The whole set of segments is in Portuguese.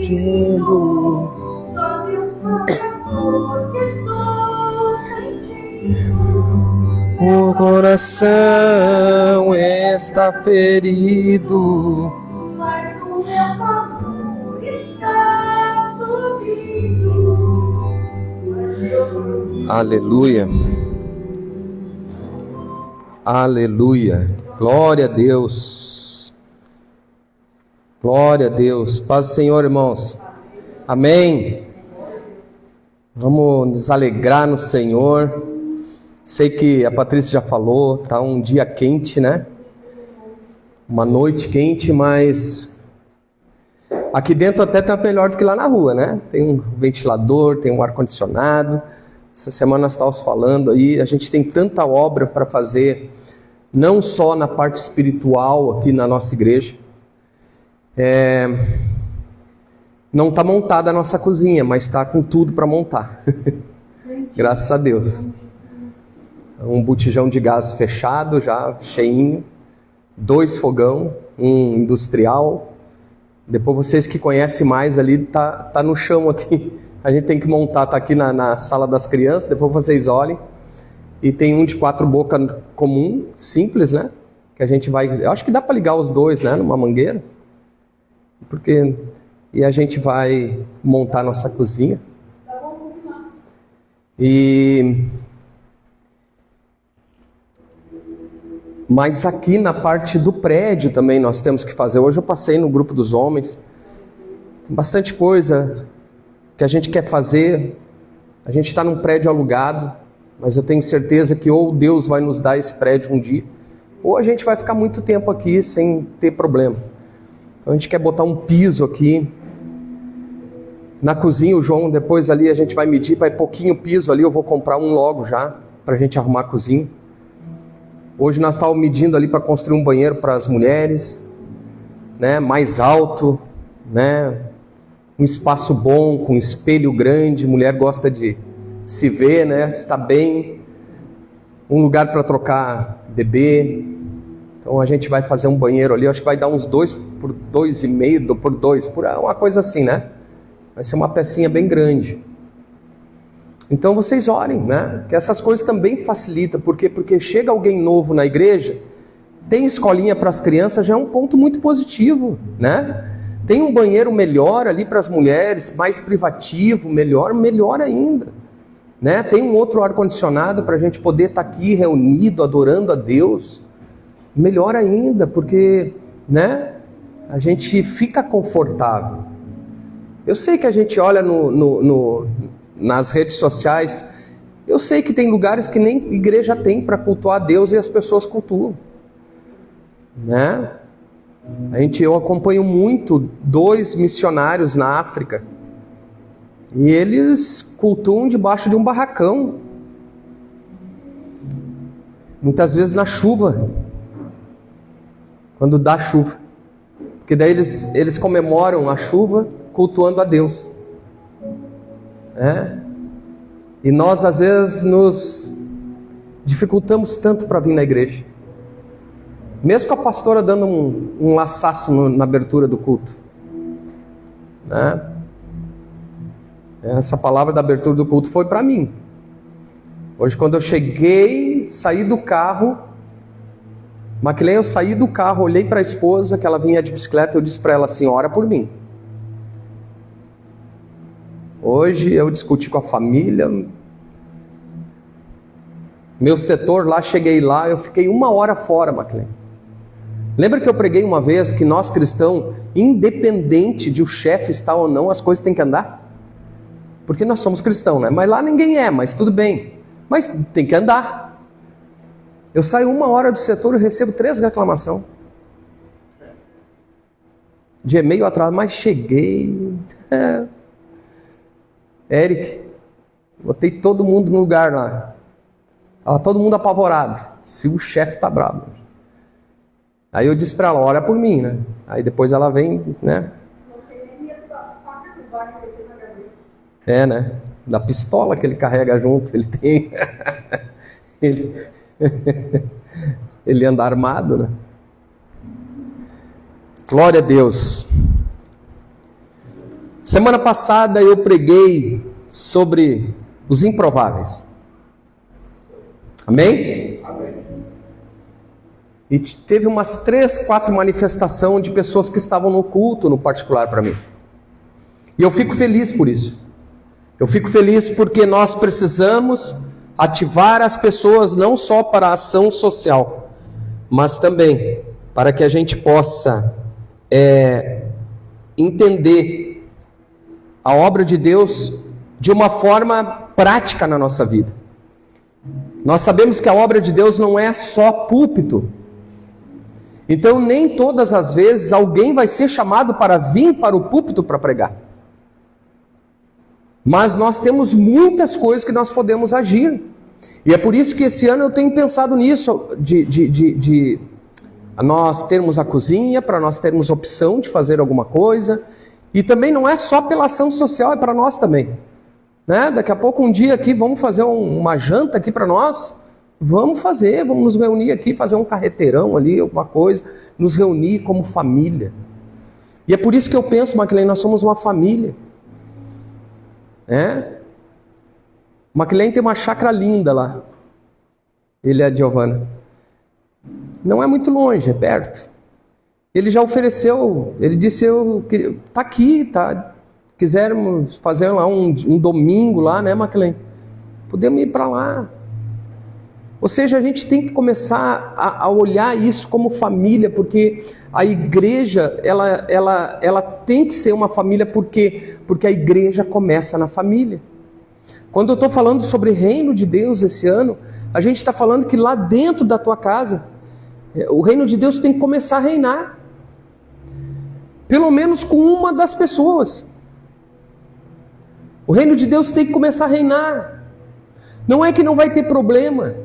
pedindo. Só Deus sabe amor que estou sentindo. O coração está ferido. Mas o meu amor está subindo. Aleluia. Aleluia. Glória a Deus. Glória a Deus. Paz do Senhor, irmãos. Amém. Vamos nos alegrar no Senhor. Sei que a Patrícia já falou, tá um dia quente, né? Uma noite quente, mas aqui dentro até tá melhor do que lá na rua, né? Tem um ventilador, tem um ar-condicionado. Essa semana nós estávamos falando aí, a gente tem tanta obra para fazer, não só na parte espiritual aqui na nossa igreja. Não está montada a nossa cozinha, mas está com tudo para montar. Graças a Deus. Um botijão de gás fechado, já cheinho. 2 fogão, um industrial. Depois vocês que conhecem mais ali, tá no chão aqui. A gente tem que montar, tá aqui na sala das crianças, depois vocês olhem. E tem um de 4 bocas comum, simples, né? Que a gente vai... Eu acho que dá para ligar os 2, né? Numa mangueira. E a gente vai montar nossa cozinha. Mas aqui na parte do prédio também nós temos que fazer. Hoje eu passei no grupo dos homens. Bastante coisa que a gente quer fazer. A gente está num prédio alugado, mas eu tenho certeza que ou Deus vai nos dar esse prédio um dia, ou a gente vai ficar muito tempo aqui sem ter problema. Então a gente quer botar um piso aqui. Na cozinha, o João, depois ali a gente vai medir para pouquinho piso ali, eu vou comprar um logo já, para a gente arrumar a cozinha. Hoje nós estávamos medindo ali para construir um banheiro para as mulheres, né, mais alto, né, um espaço bom, com um espelho grande, mulher gosta de se ver, né, está bem, um lugar para trocar bebê. Então a gente vai fazer um banheiro ali, acho que vai dar uns 2 por 2,5, por 2, por uma coisa assim, né? Vai ser uma pecinha bem grande. Então vocês orem, né? Que essas coisas também facilitam. Por quê? Porque chega alguém novo na igreja, tem escolinha para as crianças, já é um ponto muito positivo, né? Tem um banheiro melhor ali para as mulheres, mais privativo, melhor ainda, né? Tem um outro ar-condicionado para a gente poder estar aqui reunido, adorando a Deus. Melhor ainda, porque, né? A gente fica confortável. Eu sei que a gente olha nas redes sociais, eu sei que tem lugares que nem igreja tem para cultuar a Deus e as pessoas cultuam, né? Eu acompanho muito 2 missionários na África e eles cultuam debaixo de um barracão, muitas vezes na chuva, quando dá chuva, porque daí eles comemoram a chuva cultuando a Deus. E nós às vezes nos dificultamos tanto para vir na igreja, mesmo com a pastora dando um laçaço na abertura do culto, né? Essa palavra da abertura do culto foi para mim. Hoje quando eu cheguei, saí do carro, eu saí do carro, olhei para a esposa, que ela vinha de bicicleta, eu disse para ela assim: ora por mim. Hoje eu discuti com a família, meu setor lá, cheguei lá, eu fiquei 1 hora fora, Maclean. Lembra que eu preguei uma vez que nós cristãos, independente de o chefe estar ou não, as coisas têm que andar? Porque nós somos cristãos, né? Mas lá ninguém é, mas tudo bem. Mas tem que andar. Eu saio 1 hora do setor e recebo 3 reclamações. De e-mail atrás, mas cheguei... Eric, botei todo mundo no lugar lá. Estava todo mundo apavorado. Se o chefe está bravo. Aí eu disse para ela: ora por mim, né? Aí depois ela vem, né? Né? Da pistola que ele carrega junto, ele tem. ele anda armado, né? Glória a Deus. Semana passada eu preguei sobre os improváveis. Amém? Amém. E teve umas 3, 4 manifestações de pessoas que estavam no culto, no particular para mim. E eu fico feliz por isso. Eu fico feliz porque nós precisamos ativar as pessoas não só para a ação social, mas também para que a gente possa entender a obra de Deus de uma forma prática na nossa vida. Nós sabemos que a obra de Deus não é só púlpito. Então nem todas as vezes alguém vai ser chamado para vir para o púlpito para pregar. Mas nós temos muitas coisas que nós podemos agir. E é por isso que esse ano eu tenho pensado nisso, de nós termos a cozinha, para nós termos opção de fazer alguma coisa. E também não é só pela ação social, é para nós também. Né? Daqui a pouco um dia aqui vamos fazer uma janta aqui para nós. Vamos fazer, vamos nos reunir aqui, fazer um carreteirão ali, alguma coisa. Nos reunir como família. E é por isso que eu penso, Maclean, nós somos uma família. Maclean tem uma chácara linda lá. Ele e a Giovana. Não é muito longe, é perto. Ele já ofereceu, ele disse, tá aqui, tá? Quisermos fazer lá um domingo lá, né, Maclean? Podemos ir para lá. Ou seja, a gente tem que começar a olhar isso como família, porque a igreja, ela tem que ser uma família, porque a igreja começa na família. Quando eu estou falando sobre o reino de Deus esse ano, a gente está falando que lá dentro da tua casa, o reino de Deus tem que começar a reinar. Pelo menos com uma das pessoas. O reino de Deus tem que começar a reinar. Não é que não vai ter problema.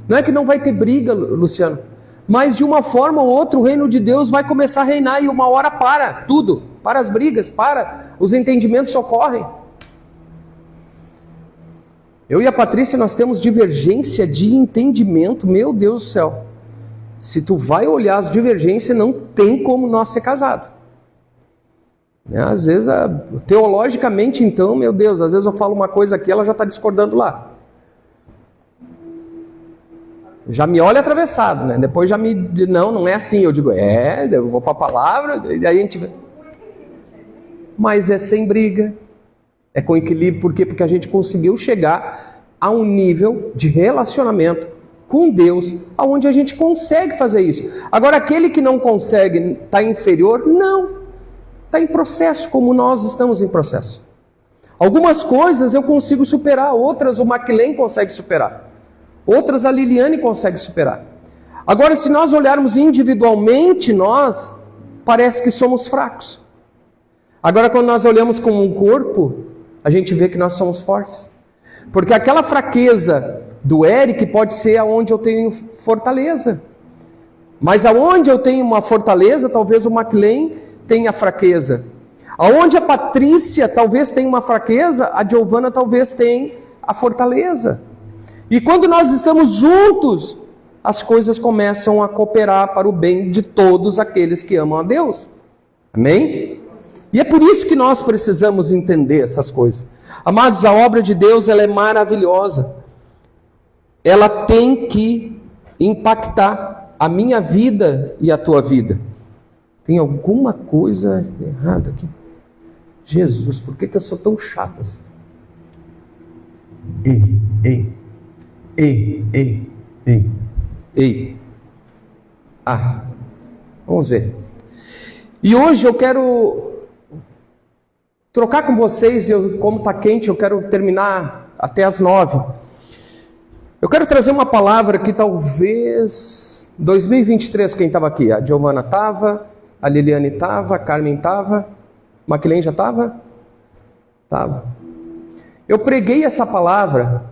Não é que não vai ter briga, Luciano. Mas de uma forma ou outra o reino de Deus vai começar a reinar e uma hora para tudo. Para as brigas, para os entendimentos ocorrem. Eu e a Patrícia, nós temos divergência de entendimento, meu Deus do céu. Se tu vai olhar as divergências, não tem como nós ser casados. Às vezes, teologicamente então, meu Deus, às vezes eu falo uma coisa aqui, ela já está discordando lá. Já me olha atravessado, né? Depois já me... Não é assim. Eu digo, eu vou para a palavra, e aí a gente... Mas é sem briga. É com equilíbrio, por quê? Porque a gente conseguiu chegar a um nível de relacionamento com Deus, aonde a gente consegue fazer isso. Agora, aquele que não consegue, está inferior, não. Está em processo, como nós estamos em processo. Algumas coisas eu consigo superar, outras o Maclean consegue superar. Outras a Liliane consegue superar. Agora, se nós olharmos individualmente, nós, parece que somos fracos. Agora, quando nós olhamos como um corpo, a gente vê que nós somos fortes. Porque aquela fraqueza do Eric pode ser aonde eu tenho fortaleza. Mas aonde eu tenho uma fortaleza, talvez o Maclean tenha fraqueza. Aonde a Patrícia talvez tenha uma fraqueza, a Giovana talvez tenha a fortaleza. E quando nós estamos juntos, as coisas começam a cooperar para o bem de todos aqueles que amam a Deus. Amém? E é por isso que nós precisamos entender essas coisas. Amados, a obra de Deus, ela é maravilhosa. Ela tem que impactar a minha vida e a tua vida. Tem alguma coisa errada aqui? Jesus, por que eu sou tão chato assim? Ei. Vamos ver. E hoje eu quero trocar com vocês, como está quente, eu quero terminar até as 9. Eu quero trazer uma palavra que talvez 2023, quem estava aqui? A Giovana estava, a Liliane estava, a Carmen estava, Maclean já estava? Estava. Eu preguei essa palavra,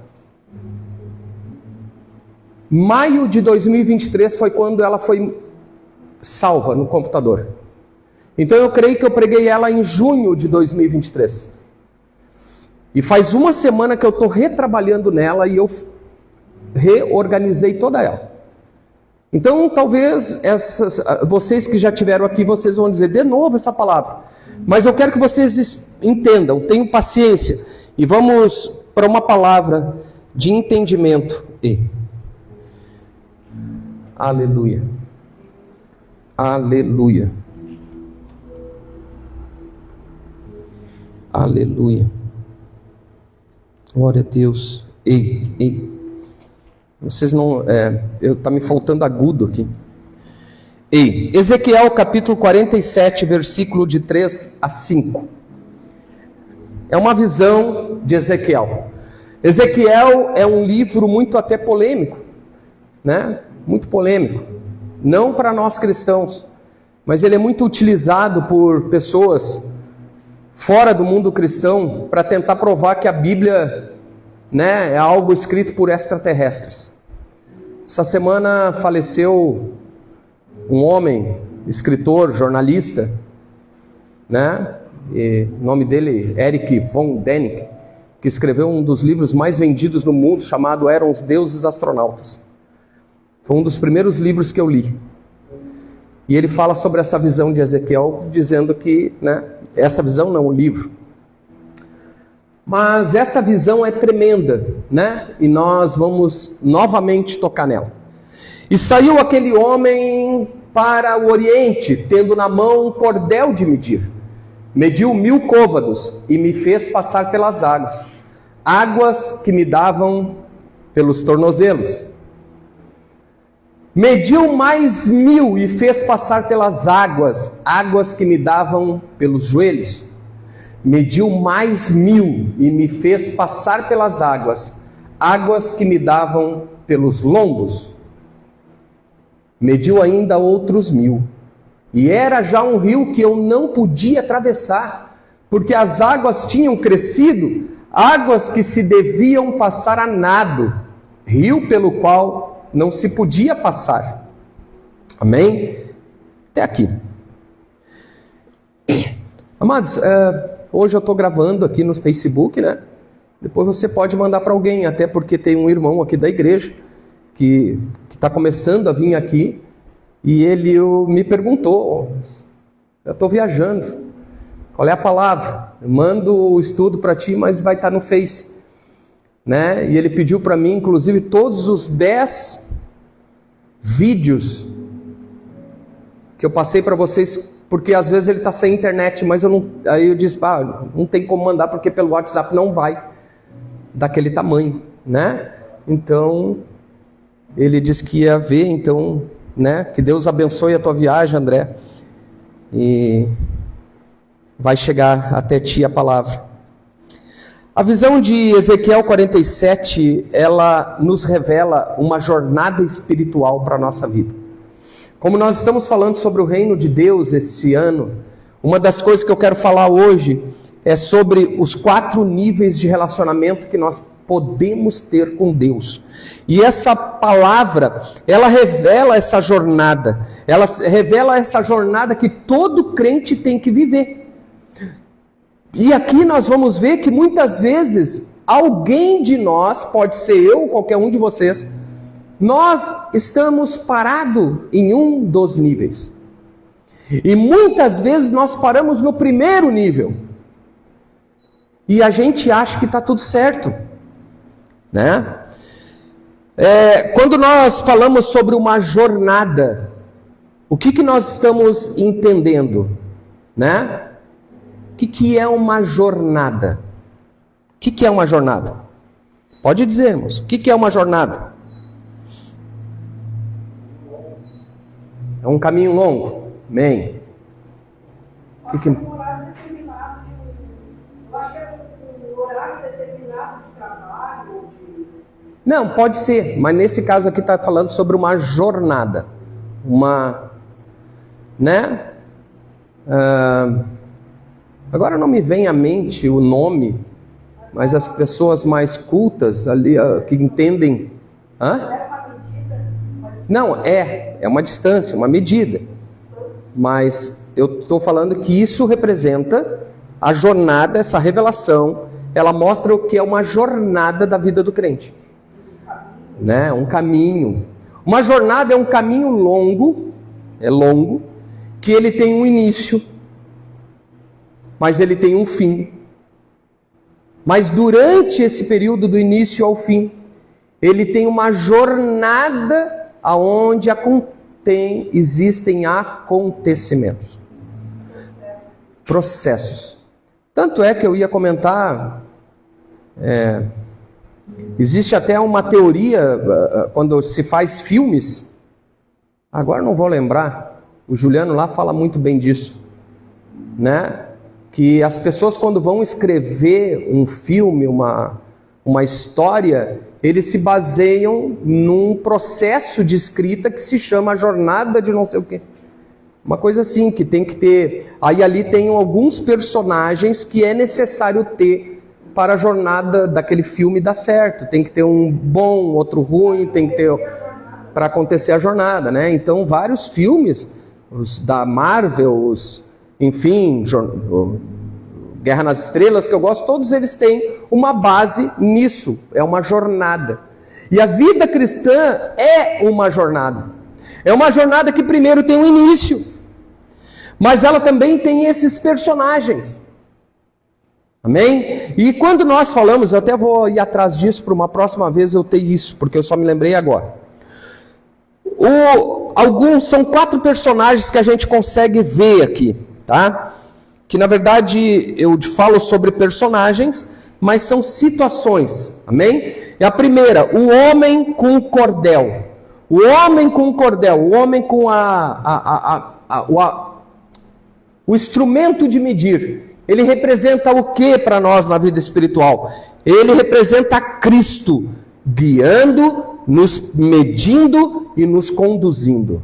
maio de 2023 foi quando ela foi salva no computador. Então eu creio que eu preguei ela em junho de 2023. E faz uma semana que eu estou retrabalhando nela e eu reorganizei toda ela. Então talvez vocês que já tiveram aqui, vocês vão dizer de novo essa palavra. Mas eu quero que vocês entendam, tenham paciência. E vamos para uma palavra de entendimento. Aleluia. Aleluia. Aleluia. Glória a Deus. Vocês não... tá me faltando agudo aqui. Ezequiel capítulo 47, versículo de 3 a 5. É uma visão de Ezequiel. Ezequiel é um livro muito até polêmico, né? Muito polêmico. Não para nós cristãos, mas ele é muito utilizado por pessoas fora do mundo cristão para tentar provar que a Bíblia, né, é algo escrito por extraterrestres. Essa semana faleceu um homem, escritor, jornalista, né? E o nome dele, Erich von Däniken, que escreveu um dos livros mais vendidos no mundo, chamado Eram os Deuses Astronautas. Foi um dos primeiros livros que eu li. E ele fala sobre essa visão de Ezequiel, dizendo que, né, essa visão não, o livro. Mas essa visão é tremenda, né? E nós vamos novamente tocar nela. E saiu aquele homem para o Oriente, tendo na mão um cordel de medir. Mediu 1000 côvados e me fez passar pelas águas, águas que me davam pelos tornozelos. Mediu mais 1000 e fez passar pelas águas, águas que me davam pelos joelhos. Mediu mais 1000 e me fez passar pelas águas, águas que me davam pelos lombos. Mediu ainda outros 1000. E era já um rio que eu não podia atravessar, porque as águas tinham crescido, águas que se deviam passar a nado, rio pelo qual não se podia passar. Amém? Até aqui. Amados, hoje eu estou gravando aqui no Facebook, né? Depois você pode mandar para alguém, até porque tem um irmão aqui da igreja que está começando a vir aqui, e ele me perguntou, eu estou viajando, qual é a palavra? Eu mando o estudo para ti, mas vai estar no Face, né? E ele pediu para mim, inclusive, todos os 10 vídeos que eu passei para vocês, porque às vezes ele está sem internet, mas aí eu disse, não tem como mandar, porque pelo WhatsApp não vai daquele tamanho, né? Então, ele disse que ia ver, então, né? Que Deus abençoe a tua viagem, André, e vai chegar até ti a palavra. A visão de Ezequiel 47, ela nos revela uma jornada espiritual para a nossa vida. Como nós estamos falando sobre o reino de Deus esse ano, uma das coisas que eu quero falar hoje é sobre os 4 níveis de relacionamento que nós podemos ter com Deus. E essa palavra, ela revela essa jornada que todo crente tem que viver. E aqui nós vamos ver que muitas vezes alguém de nós, pode ser eu ou qualquer um de vocês, nós estamos parados em um dos níveis. E muitas vezes nós paramos no primeiro nível. E a gente acha que está tudo certo, né? Quando nós falamos sobre uma jornada, o que nós estamos entendendo, né? O que é uma jornada? O que é uma jornada? Pode dizermos, o que é uma jornada? É um caminho longo? Amém. Um horário determinado eu acho que é um horário determinado de trabalho. Não, pode ser, mas nesse caso aqui está falando sobre uma jornada. Né? Agora não me vem à mente o nome, mas as pessoas mais cultas ali, que entendem... Não, é uma distância, uma medida. Mas eu estou falando que isso representa a jornada, essa revelação, ela mostra o que é uma jornada da vida do crente. Né? Um caminho. Uma jornada é um caminho longo, que ele tem um início, mas ele tem um fim. Mas durante esse período do início ao fim, ele tem uma jornada aonde existem acontecimentos, processos. Tanto é que eu ia comentar, existe até uma teoria, quando se faz filmes, agora não vou lembrar, o Juliano lá fala muito bem disso, né? Que as pessoas quando vão escrever um filme, uma história, eles se baseiam num processo de escrita que se chama jornada de não sei o quê. Uma coisa assim, que tem que ter... Aí ali tem alguns personagens que é necessário ter para a jornada daquele filme dar certo. Tem que ter um bom, outro ruim, tem que ter... para acontecer a jornada, né? Então, vários filmes, os da Marvel, enfim, Guerra nas Estrelas, que eu gosto, todos eles têm uma base nisso, é uma jornada. E a vida cristã é uma jornada. É uma jornada que primeiro tem um início, mas ela também tem esses personagens. Amém? E quando nós falamos, eu até vou ir atrás disso para uma próxima vez eu ter isso, porque eu só me lembrei agora. São 4 personagens que a gente consegue ver aqui, tá? Que na verdade eu falo sobre personagens, mas são situações, amém? E a primeira, o homem com o cordel. O homem com o cordel, o homem com o instrumento de medir. Ele representa o que para nós na vida espiritual? Ele representa Cristo, guiando, nos medindo e nos conduzindo.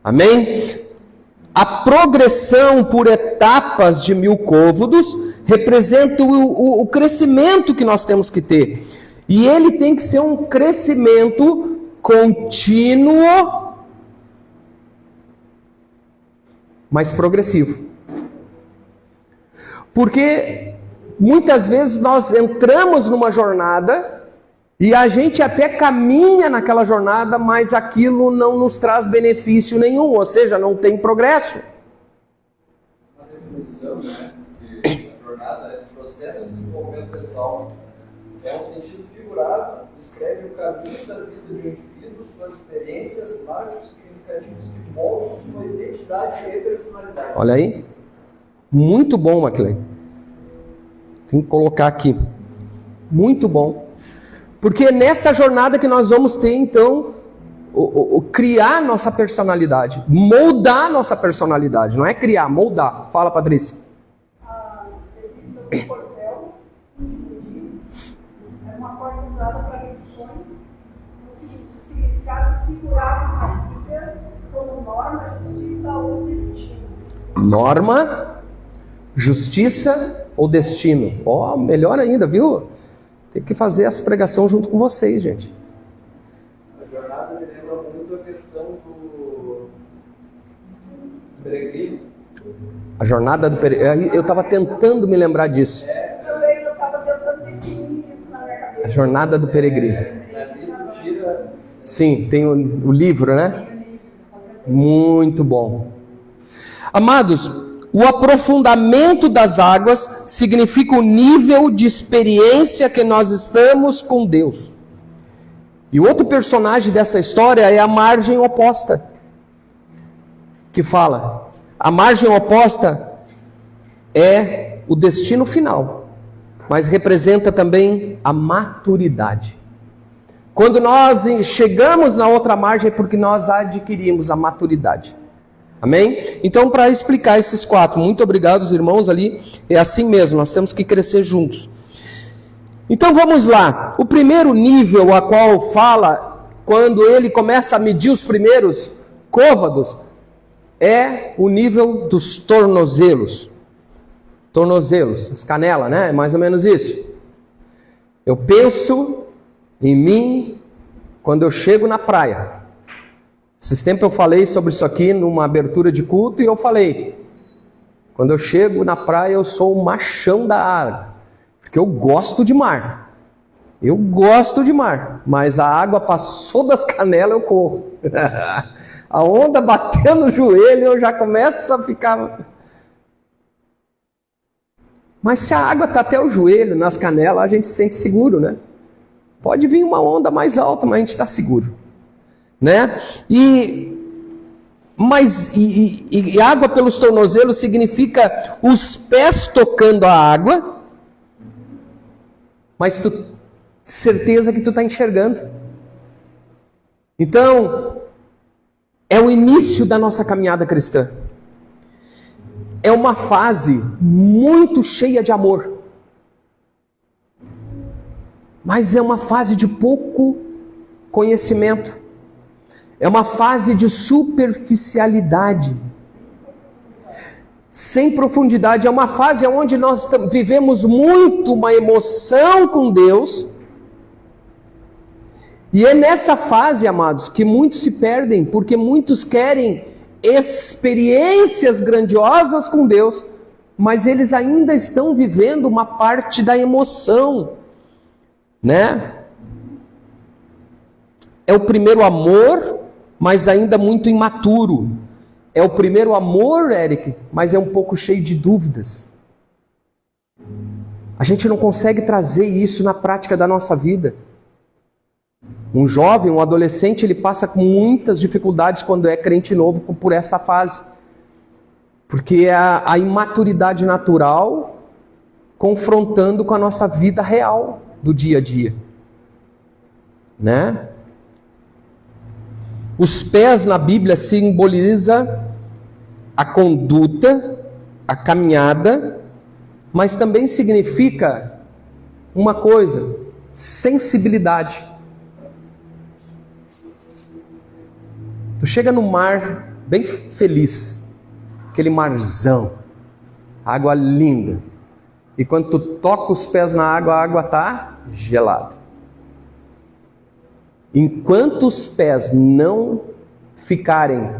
Amém? A progressão por etapas de 1000 côvados representa o crescimento que nós temos que ter. E ele tem que ser um crescimento contínuo, mas progressivo. Porque muitas vezes nós entramos numa jornada e a gente até caminha naquela jornada, mas aquilo não nos traz benefício nenhum, ou seja, não tem progresso. A definição, né, de jornada é processo de desenvolvimento pessoal. É um sentido figurado, descreve o caminho da vida do indivíduo, suas experiências, marcos significativos que moldam sua identidade e personalidade. Olha aí. Muito bom, Maclay. Tem que colocar aqui. Muito bom. Porque é nessa jornada que nós vamos ter, então, criar nossa personalidade. Moldar nossa personalidade. Não é criar, moldar. Fala, Patrícia. A definição do cordel é uma forma usada para reduções no significado figurado na Bíblia como norma, justiça ou destino. Norma, justiça ou destino. Ó, melhor ainda, viu? Tem que fazer essa pregação junto com vocês, gente. A jornada me lembra muito a questão do peregrino. A jornada do peregrino. Eu estava tentando me lembrar disso. Também eu estava tentando definir isso na minha cabeça. A jornada do peregrino. Sim, tem o livro, né? Muito bom. Amados, o aprofundamento das águas significa o nível de experiência que nós estamos com Deus. E o outro personagem dessa história é a margem oposta, que fala, a margem oposta é o destino final, mas representa também a maturidade. Quando nós chegamos na outra margem é porque nós adquirimos a maturidade. Amém? Então, para explicar esses 4, muito obrigado, os irmãos ali, é assim mesmo, nós temos que crescer juntos. Então, vamos lá. O primeiro nível a qual fala, quando ele começa a medir os primeiros côvados, é o nível dos tornozelos. Tornozelos, as canelas, né? É mais ou menos isso. Eu penso em mim quando eu chego na praia. Esses tempos eu falei sobre isso aqui numa abertura de culto e eu falei, quando eu chego na praia eu sou o machão da água, porque eu gosto de mar. Eu gosto de mar, mas a água passou das canelas eu corro. A onda bateu no joelho eu já começo a ficar... Mas se a água está até o joelho, nas canelas, a gente se sente seguro, né? Pode vir uma onda mais alta, mas a gente está seguro, né? E água pelos tornozelos significa os pés tocando a água, mas certeza que tu está enxergando. Então, é o início da nossa caminhada cristã. É uma fase muito cheia de amor. Mas é uma fase de pouco conhecimento. É uma fase de superficialidade. Sem profundidade. É uma fase onde nós vivemos muito uma emoção com Deus. E é nessa fase, amados, que muitos se perdem, porque muitos querem experiências grandiosas com Deus, mas eles ainda estão vivendo uma parte da emoção, né? É o primeiro amor, mas ainda muito imaturo. É o primeiro amor, Eric, mas é um pouco cheio de dúvidas. A gente não consegue trazer isso na prática da nossa vida. Um jovem, um adolescente, ele passa com muitas dificuldades quando é crente novo por essa fase. Porque é a imaturidade natural confrontando com a nossa vida real do dia a dia. Né? Os pés na Bíblia simboliza a conduta, a caminhada, mas também significa uma coisa, sensibilidade. Tu chega no mar bem feliz, aquele marzão, água linda. E quando tu toca os pés na água, a água está gelada. Enquanto os pés não ficarem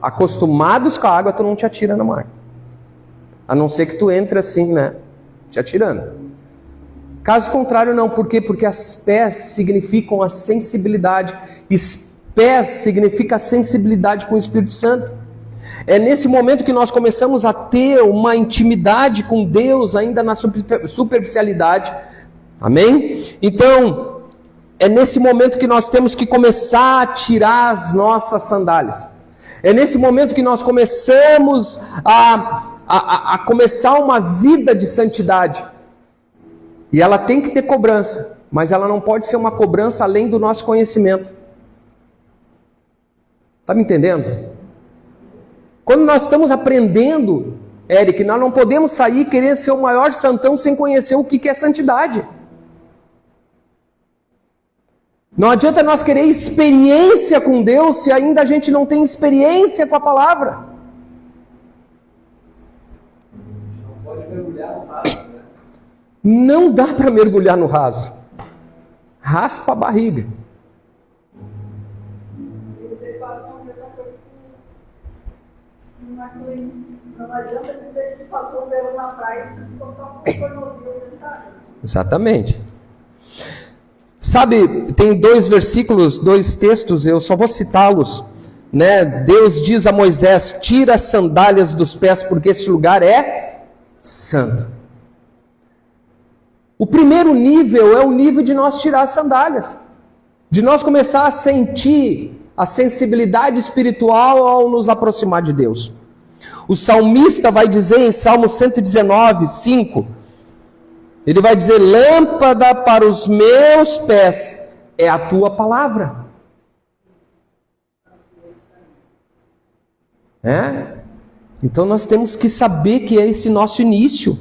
acostumados com a água, tu não te atira no mar. A não ser que tu entre assim, né? Te atirando. Caso contrário, não. Por quê? Porque as pés significam a sensibilidade. Pés significa a sensibilidade com o Espírito Santo. É nesse momento que nós começamos a ter uma intimidade com Deus, ainda na superficialidade. Amém? Então, é nesse momento que nós temos que começar a tirar as nossas sandálias. É nesse momento que nós começamos a começar uma vida de santidade. E ela tem que ter cobrança, mas ela não pode ser uma cobrança além do nosso conhecimento. Está me entendendo? Quando nós estamos aprendendo, Eric, nós não podemos sair e querer ser o maior santão sem conhecer o que é santidade. Não adianta nós querer experiência com Deus se ainda a gente não tem experiência com a palavra. Não pode mergulhar no raso, né? Não dá para mergulhar no raso. Raspa a barriga. Você faz uma mesma coisa com uma clínica. Não adianta dizer que passou o verão na praia e ficou só com o tornozelo dentado. Exatamente. Sabe, tem 2 versículos, 2 textos, eu só vou citá-los, né? Deus diz a Moisés: tira as sandálias dos pés, porque este lugar é santo. O primeiro nível é o nível de nós tirar as sandálias, de nós começar a sentir a sensibilidade espiritual ao nos aproximar de Deus. O salmista vai dizer em Salmo 119, 5, ele vai dizer: lâmpada para os meus pés é a tua palavra. Então nós temos que saber que é esse nosso início.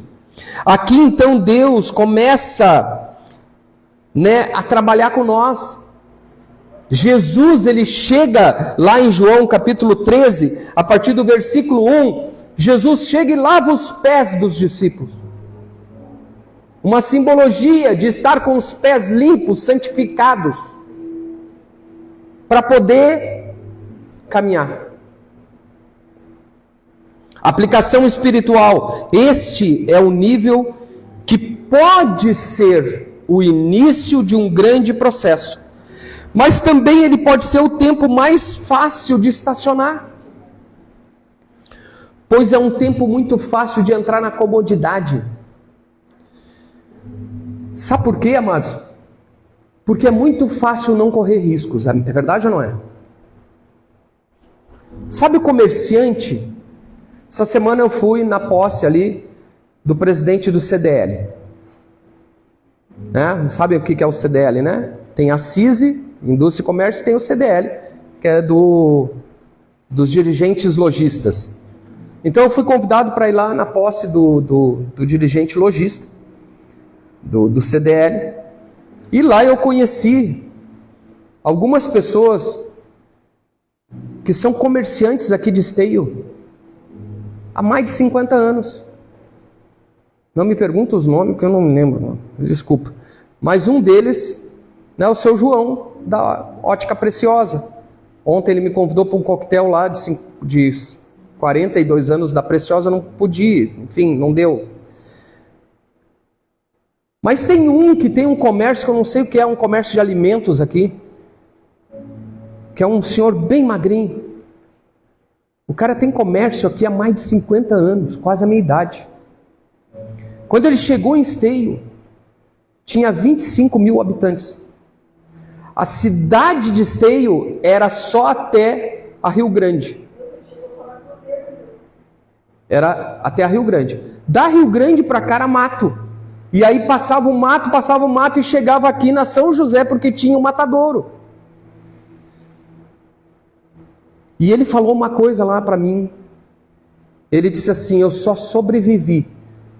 Aqui então Deus começa, né, a trabalhar com nós. Jesus, ele chega lá em João capítulo 13, a partir do versículo 1, Jesus chega e lava os pés dos discípulos. Uma simbologia de estar com os pés limpos, santificados, para poder caminhar. Aplicação espiritual. Este é o nível que pode ser o início de um grande processo, mas também ele pode ser o tempo mais fácil de estacionar. pois é um tempo muito fácil de entrar na comodidade. Sabe por quê, amados? Porque é muito fácil não correr riscos, é verdade ou não é? Sabe o comerciante? Essa semana eu fui na posse ali do presidente do CDL. Né? Sabe o que é o CDL, né? Tem a CISI, Indústria e Comércio, e tem o CDL, que é dos dirigentes lojistas. Então eu fui convidado para ir lá na posse do dirigente lojista, do CDL. E lá eu conheci algumas pessoas que são comerciantes aqui de Esteio há mais de 50 anos. Não me pergunta os nomes, porque eu não me lembro, não. Desculpa. Mas um deles, né, o seu João, da Ótica Preciosa. Ontem ele me convidou para um coquetel lá de 42 anos da Preciosa, eu não pude, enfim, não deu. Mas tem um que tem um comércio, que eu não sei o que é, um comércio de alimentos aqui, que é um senhor bem magrinho. O cara tem comércio aqui há mais de 50 anos, quase a minha idade. Quando ele chegou em Esteio, tinha 25 mil habitantes. A cidade de Esteio era só até a Rio Grande. Era até a Rio Grande. Da Rio Grande para cá era mato. E aí passava o mato e chegava aqui na São José, porque tinha um matadouro. E ele falou uma coisa lá para mim. Ele disse assim: eu só sobrevivi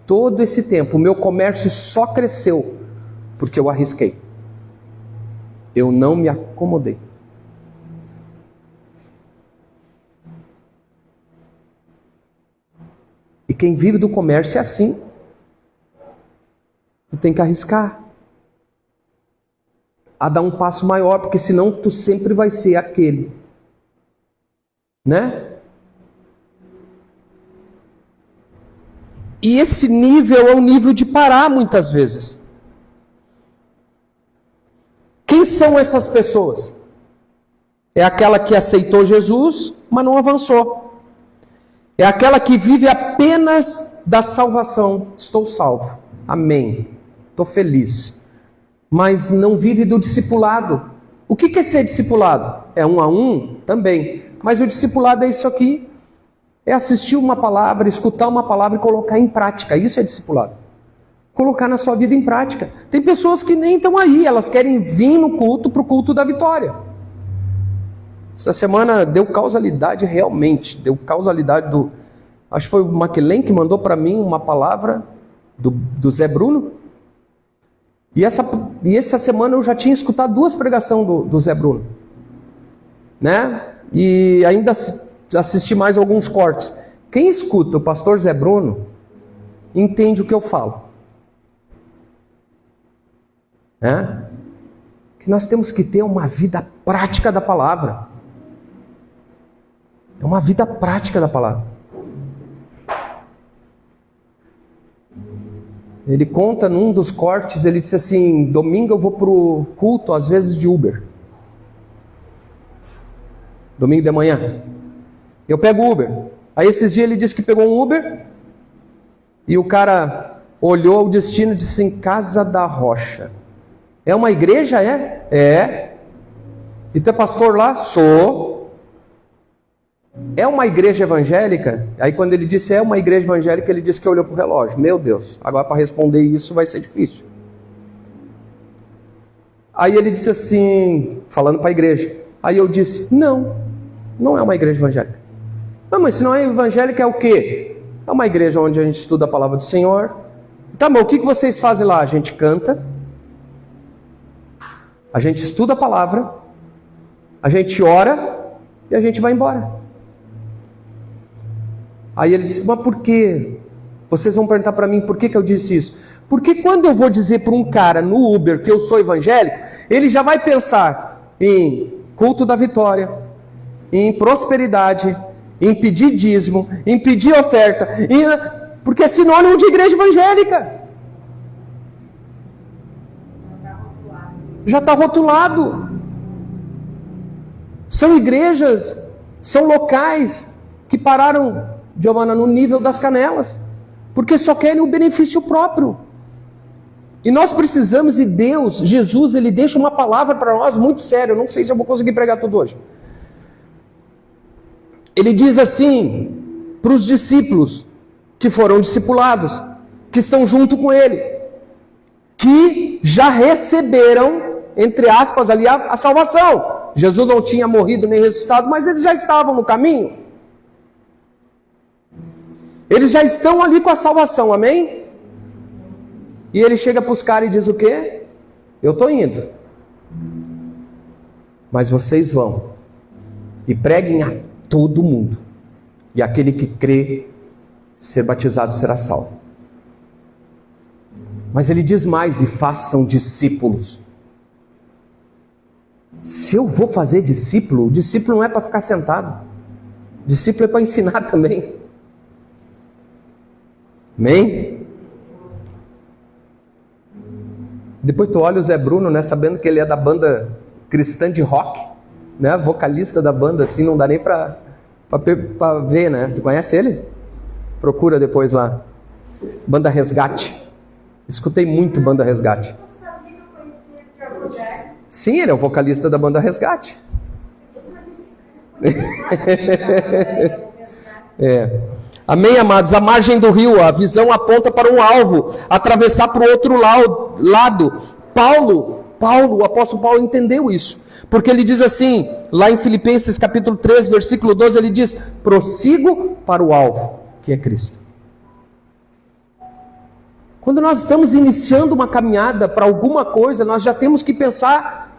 todo esse tempo, o meu comércio só cresceu porque eu arrisquei. Eu não me acomodei. E quem vive do comércio é assim. Tu tem que arriscar a dar um passo maior, porque senão tu sempre vai ser aquele, né? E esse nível é o nível de parar muitas vezes. Quem são essas pessoas? É aquela que aceitou Jesus, mas não avançou. É aquela que vive apenas da salvação. Estou salvo. Amém. Estou feliz. Mas não vive do discipulado. O que é ser discipulado? É 1 a 1? Também. Mas o discipulado é isso aqui. É assistir uma palavra, escutar uma palavra e colocar em prática. Isso é discipulado. Colocar na sua vida em prática. Tem pessoas que nem estão aí, elas querem vir no culto, para o culto da vitória. Essa semana deu causalidade realmente, deu causalidade acho que foi o Maquilém que mandou para mim uma palavra do Zé Bruno. E essa semana eu já tinha escutado 2 pregações do Zé Bruno. Né? E ainda assisti mais alguns cortes. Quem escuta o pastor Zé Bruno entende o que eu falo. Né? Que nós temos que ter uma vida prática da palavra. É uma vida prática da palavra. Ele conta num dos cortes, ele disse assim: domingo eu vou pro culto, às vezes de Uber. Domingo de manhã. Eu pego Uber. Aí esses dias ele disse que pegou um Uber e o cara olhou o destino e disse assim: Casa da Rocha. É uma igreja? É? É. E tu é pastor lá? Sou. É uma igreja evangélica? Aí quando ele disse é uma igreja evangélica, ele disse que olhou para o relógio. Meu Deus, agora para responder isso vai ser difícil. Aí ele disse assim, falando para a igreja. Aí eu disse, não é uma igreja evangélica. Não, mas se não é evangélica é o quê? É uma igreja onde a gente estuda a palavra do Senhor. Tá bom, o que vocês fazem lá? A gente canta, a gente estuda a palavra, a gente ora e a gente vai embora. Aí ele disse, mas por quê? Vocês vão perguntar para mim por que eu disse isso. Porque quando eu vou dizer para um cara no Uber que eu sou evangélico, ele já vai pensar em culto da vitória, em prosperidade, em pedir dízimo, em pedir oferta, porque é sinônimo de igreja evangélica. Já está rotulado. São igrejas, são locais que pararam Giovana, no nível das canelas, porque só querem o benefício próprio. E nós precisamos, e Deus, Jesus, Ele deixa uma palavra para nós muito séria. Eu não sei se eu vou conseguir pregar tudo hoje. Ele diz assim para os discípulos que foram discipulados, que estão junto com Ele, que já receberam, entre aspas, ali a salvação. Jesus não tinha morrido nem ressuscitado, mas eles já estavam no caminho. Eles já estão ali com a salvação, amém? E ele chega para os caras e diz o quê? Eu estou indo. Mas vocês vão e preguem a todo mundo. E aquele que crê ser batizado será salvo. Mas ele diz mais: e façam discípulos. Se eu vou fazer discípulo, o discípulo não é para ficar sentado. O discípulo é para ensinar também. Amém? Depois tu olha o Zé Bruno, né, sabendo que ele é da banda cristã de rock, né, vocalista da banda, assim, não dá nem para ver, né? Tu conhece ele? Procura depois lá. Banda Resgate. Escutei muito Banda Resgate. Eu sabia que eu conhecia de algum lugar. Sim, ele é o vocalista da Banda Resgate. É. Amém, amados? A margem do rio, a visão aponta para um alvo, atravessar para o outro lado. Paulo, o apóstolo Paulo entendeu isso, porque ele diz assim, lá em Filipenses capítulo 3, versículo 12, ele diz: prossigo para o alvo, que é Cristo. Quando nós estamos iniciando uma caminhada para alguma coisa, nós já temos que pensar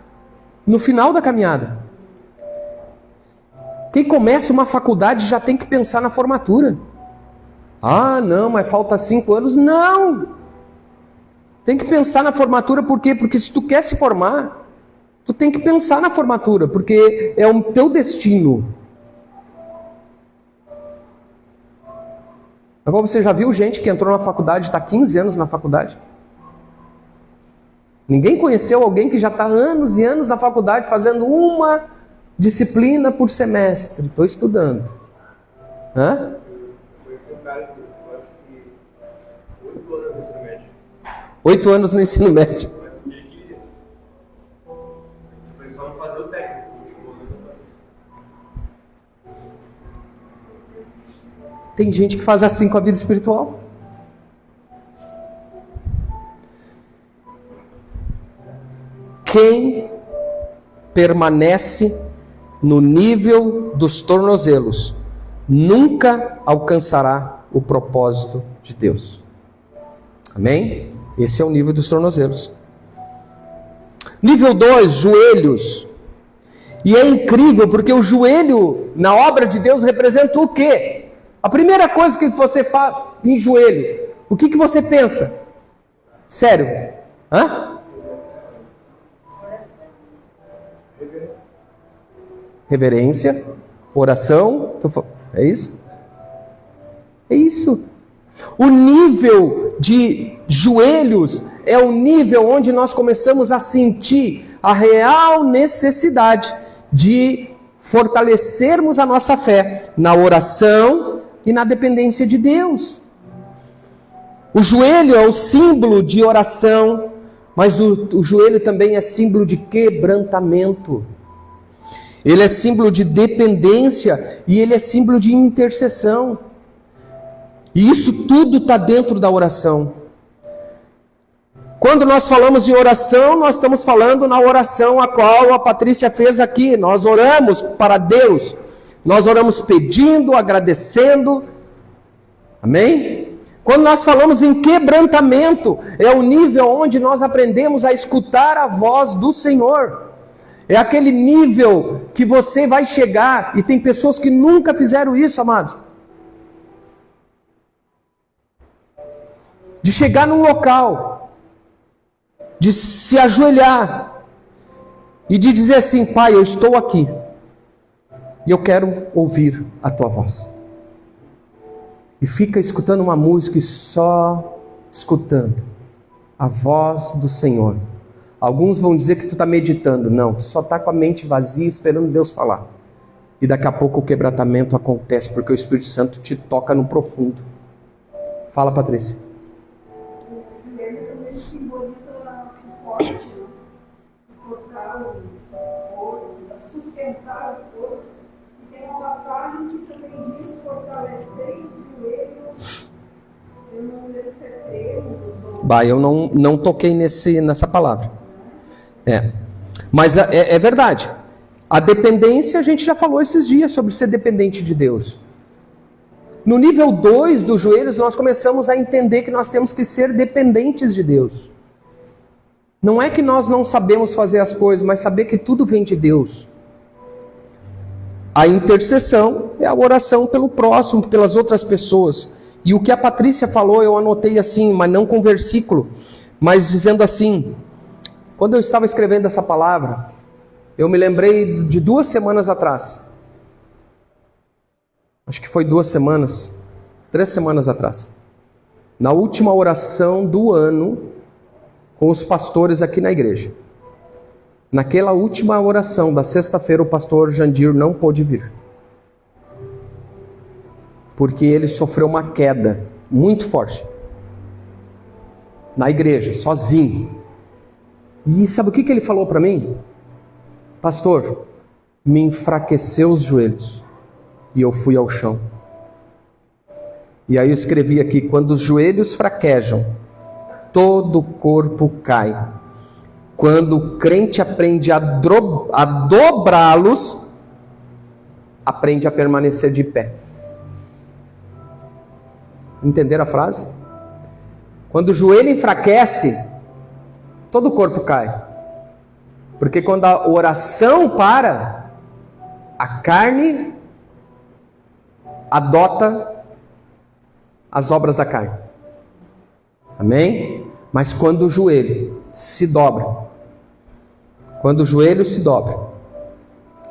no final da caminhada. Quem começa uma faculdade já tem que pensar na formatura. Ah, não, mas falta 5 anos. Não! Tem que pensar na formatura, por quê? Porque se tu quer se formar, tu tem que pensar na formatura, porque é o teu destino. Agora, você já viu gente que entrou na faculdade, está 15 anos na faculdade? Ninguém conheceu alguém que já está anos e anos na faculdade, fazendo uma disciplina por semestre. Estou estudando. Hã? Conheci um cara que eu acho que 8 anos no ensino médio. 8 anos no ensino médio. Mas o que ele queria? Ele só não fazia o técnico. Tem gente que faz assim com a vida espiritual. Quem permanece no nível dos tornozelos nunca alcançará o propósito de Deus. Amém? Esse é o nível dos tornozelos. Nível 2, joelhos. E é incrível porque o joelho na obra de Deus representa o quê? A primeira coisa que você faz em joelho, o que você pensa? Sério? Hã? Reverência, oração, é isso? É isso. O nível de joelhos é o nível onde nós começamos a sentir a real necessidade de fortalecermos a nossa fé na oração e na dependência de Deus. O joelho é o símbolo de oração, mas o joelho também é símbolo de quebrantamento. Ele é símbolo de dependência e ele é símbolo de intercessão. E isso tudo está dentro da oração. Quando nós falamos em oração, nós estamos falando na oração a qual a Patrícia fez aqui. Nós oramos para Deus. Nós oramos pedindo, agradecendo. Amém? Quando nós falamos em quebrantamento, é o nível onde nós aprendemos a escutar a voz do Senhor. É aquele nível que você vai chegar, e tem pessoas que nunca fizeram isso, amados. De chegar num local, de se ajoelhar, e de dizer assim: Pai, eu estou aqui, e eu quero ouvir a Tua voz. E fica escutando uma música e só escutando a voz do Senhor. Alguns vão dizer que tu está meditando. Não, tu só está com a mente vazia esperando Deus falar. E daqui a pouco o quebrantamento acontece, porque o Espírito Santo te toca no profundo. Fala, Patrícia. O joelho também simboliza o forte, né? Cortar o corpo, sustentar o corpo. E tem uma passagem que também diz fortalecer o joelho. Eu não lembro se é treino. Bah, eu não toquei nessa palavra. Mas é verdade. A dependência, a gente já falou esses dias sobre ser dependente de Deus. No nível 2 dos joelhos, nós começamos a entender que nós temos que ser dependentes de Deus. Não é que nós não sabemos fazer as coisas, mas saber que tudo vem de Deus. A intercessão é a oração pelo próximo, pelas outras pessoas. E o que a Patrícia falou, eu anotei assim, mas não com versículo, mas dizendo assim, quando eu estava escrevendo essa palavra, eu me lembrei de 2 semanas atrás. Acho que foi 2 semanas, 3 semanas atrás. Na última oração do ano, com os pastores aqui na igreja. Naquela última oração da sexta-feira, o pastor Jandir não pôde vir. Porque ele sofreu uma queda muito forte. Na igreja, sozinho. E sabe o que ele falou para mim? Pastor, me enfraqueceu os joelhos e eu fui ao chão. E aí eu escrevi aqui, quando os joelhos fraquejam, todo o corpo cai. Quando o crente aprende a dobrá-los, aprende a permanecer de pé. Entenderam a frase? Quando o joelho enfraquece, todo o corpo cai. Porque quando a oração para, a carne adota as obras da carne. Amém? Mas quando o joelho se dobra,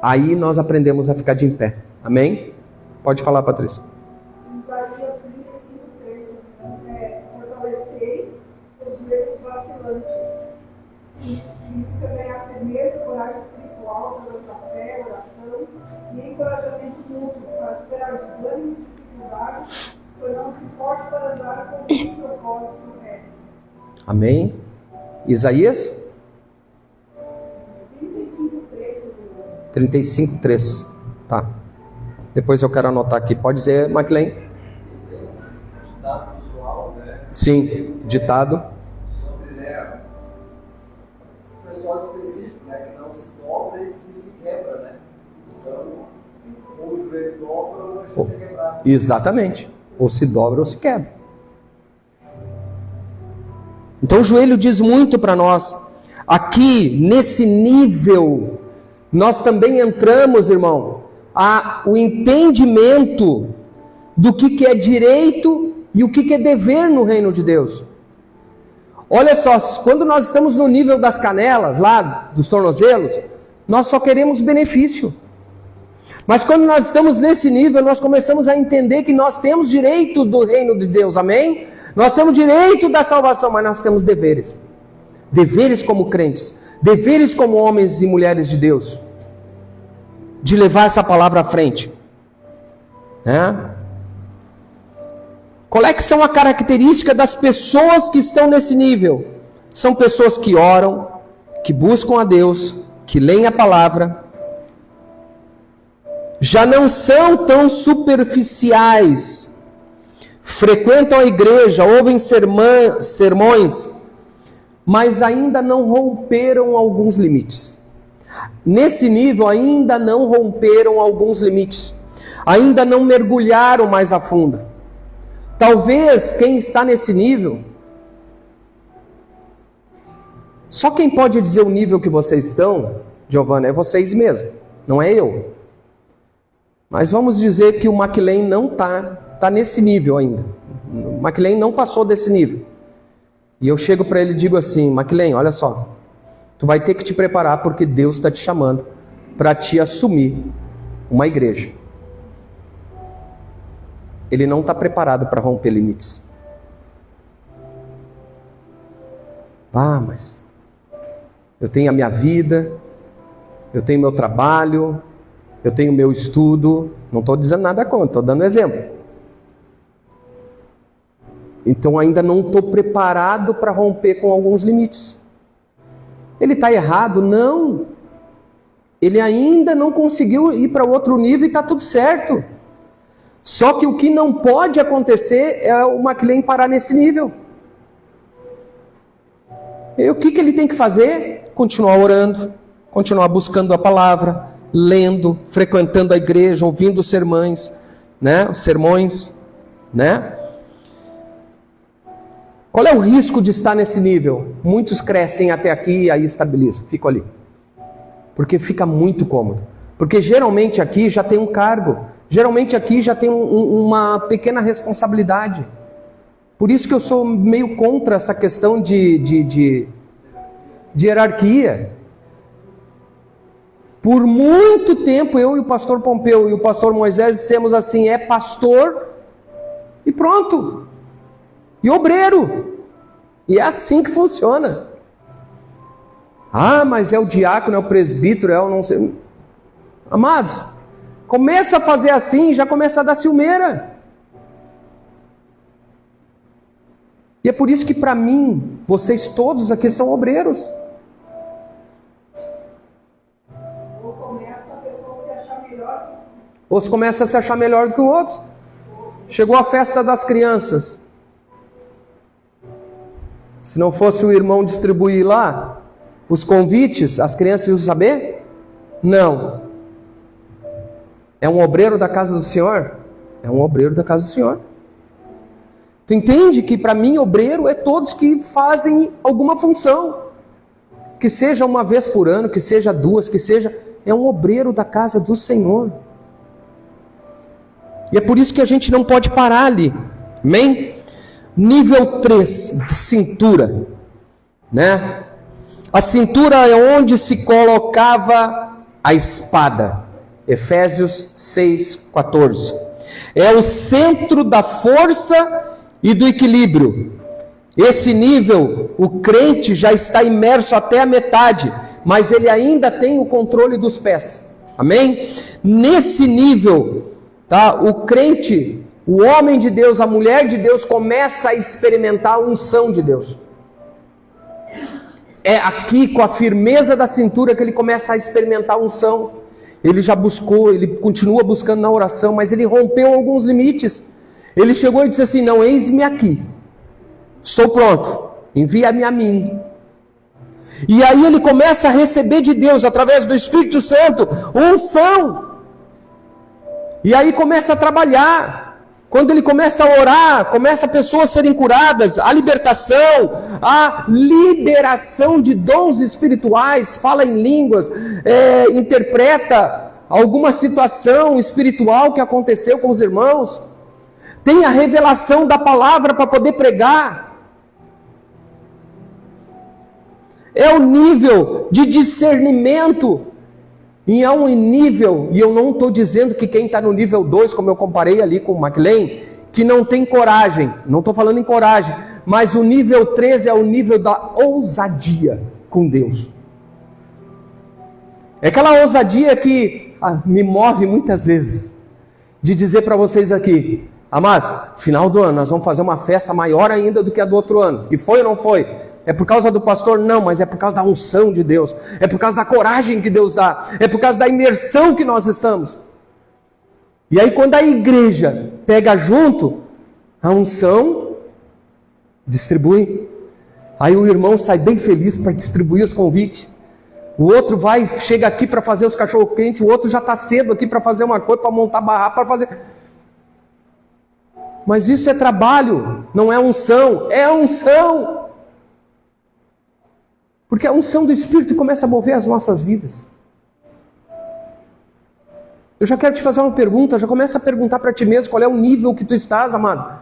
aí nós aprendemos a ficar de em pé. Amém? Pode falar, Patrícia. Isaías 35:3, fortalecei os joelhos vacilantes. Significa ganhar firmeza, coragem espiritual, pela fé, oração e encorajamento mútuo para superar desânimos e dificuldades, tornando-se forte para andar com o propósito reto. Amém? Isaías 35:3. Tá. Depois eu quero anotar aqui. Pode dizer, McLean? Ditado visual, né? Sim, ditado. Sobre o pessoal específico, né? Que não se dobra e se quebra, né? Então, ou o joelho dobra ou a gente é quebrado. Exatamente. Ou se dobra ou se quebra. Então o joelho diz muito para nós. Aqui, nesse nível, nós também entramos, irmão, o entendimento do que é direito e o que é dever no reino de Deus. Olha só, quando nós estamos no nível das canelas, lá dos tornozelos, nós só queremos benefício. Mas quando nós estamos nesse nível, nós começamos a entender que nós temos direito do reino de Deus, amém? Nós temos direito da salvação, mas nós temos deveres. Deveres como crentes, deveres como homens e mulheres de Deus, de levar essa palavra à frente. Qual é que são a característica das pessoas que estão nesse nível? São pessoas que oram, que buscam a Deus, que leem a palavra, já não são tão superficiais, frequentam a igreja, ouvem sermões, mas ainda não romperam alguns limites. Nesse nível ainda não romperam alguns limites, ainda não mergulharam mais a fundo. Talvez quem está nesse nível, só quem pode dizer o nível que vocês estão, Giovana, é vocês mesmos, não é eu. Mas vamos dizer que o McLean não está nesse nível ainda. O McLean não passou desse nível. E eu chego para ele e digo assim, McLean, olha só, tu vai ter que te preparar porque Deus está te chamando para te assumir uma igreja. Ele não está preparado para romper limites. Mas eu tenho a minha vida, eu tenho meu trabalho, eu tenho meu estudo, não estou dizendo nada contra, estou dando exemplo. Então ainda não estou preparado para romper com alguns limites. Ele está errado? Não. Ele ainda não conseguiu ir para outro nível e está tudo certo. Só que o que não pode acontecer é o McLean parar nesse nível. E o que ele tem que fazer? Continuar orando, continuar buscando a palavra, lendo, frequentando a igreja, ouvindo os sermões, né? Qual é o risco de estar nesse nível? Muitos crescem até aqui e aí estabilizam, ficam ali. Porque fica muito cômodo. Porque geralmente aqui já tem um cargo, geralmente aqui já tem uma pequena responsabilidade. Por isso que eu sou meio contra essa questão de hierarquia. Por muito tempo eu e o pastor Pompeu e o pastor Moisés dissemos assim, é pastor e pronto. E obreiro. E é assim que funciona. Ah, mas é o diácono, é o presbítero, é o não sei. Amados, começa a fazer assim e já começa a dar ciumeira. E é por isso que para mim, vocês todos aqui são obreiros. Ou começa a pessoa se achar melhor. Ou se começa a se achar melhor do que o outro. Chegou a festa das crianças. Se não fosse o irmão distribuir lá os convites, as crianças iam saber? Não. É um obreiro da casa do Senhor? É um obreiro da casa do Senhor. Tu entende que para mim obreiro é todos que fazem alguma função. Que seja uma vez por ano, que seja duas, que seja... É um obreiro da casa do Senhor. E é por isso que a gente não pode parar ali. Amém? Nível 3, de cintura. Né? A cintura é onde se colocava a espada. Efésios 6:14. É o centro da força e do equilíbrio. Esse nível, o crente já está imerso até a metade, mas ele ainda tem o controle dos pés. Amém? Nesse nível, tá? O crente, o homem de Deus, a mulher de Deus começa a experimentar a unção de Deus. É aqui com a firmeza da cintura que ele começa a experimentar a unção. Ele já buscou, ele continua buscando na oração, mas ele rompeu alguns limites. Ele chegou e disse assim, não, eis-me aqui. Estou pronto, envia-me a mim. E aí ele começa a receber de Deus, através do Espírito Santo, unção. E aí começa a trabalhar. Quando ele começa a orar, começa pessoas a serem curadas, a libertação, a liberação de dons espirituais, fala em línguas, interpreta alguma situação espiritual que aconteceu com os irmãos, tem a revelação da palavra para poder pregar. É o nível de discernimento. E é um nível, e eu não estou dizendo que quem está no nível 2, como eu comparei ali com o McLean, que não tem coragem, não estou falando em coragem, mas o nível 3 é o nível da ousadia com Deus. É aquela ousadia que me move muitas vezes, de dizer para vocês aqui, amados, final do ano nós vamos fazer uma festa maior ainda do que a do outro ano, e foi ou não foi? É por causa do pastor? Não, mas é por causa da unção de Deus. É por causa da coragem que Deus dá. É por causa da imersão que nós estamos. E aí quando a igreja pega junto, a unção distribui. Aí o irmão sai bem feliz para distribuir os convites. O outro chega aqui para fazer os cachorro-quente. O outro já está cedo aqui para fazer uma coisa, para montar barraco, para fazer... Mas isso é trabalho, não é unção. É unção. Porque a unção do Espírito começa a mover as nossas vidas. Eu já quero te fazer uma pergunta, já começa a perguntar para ti mesmo qual é o nível que tu estás, amado.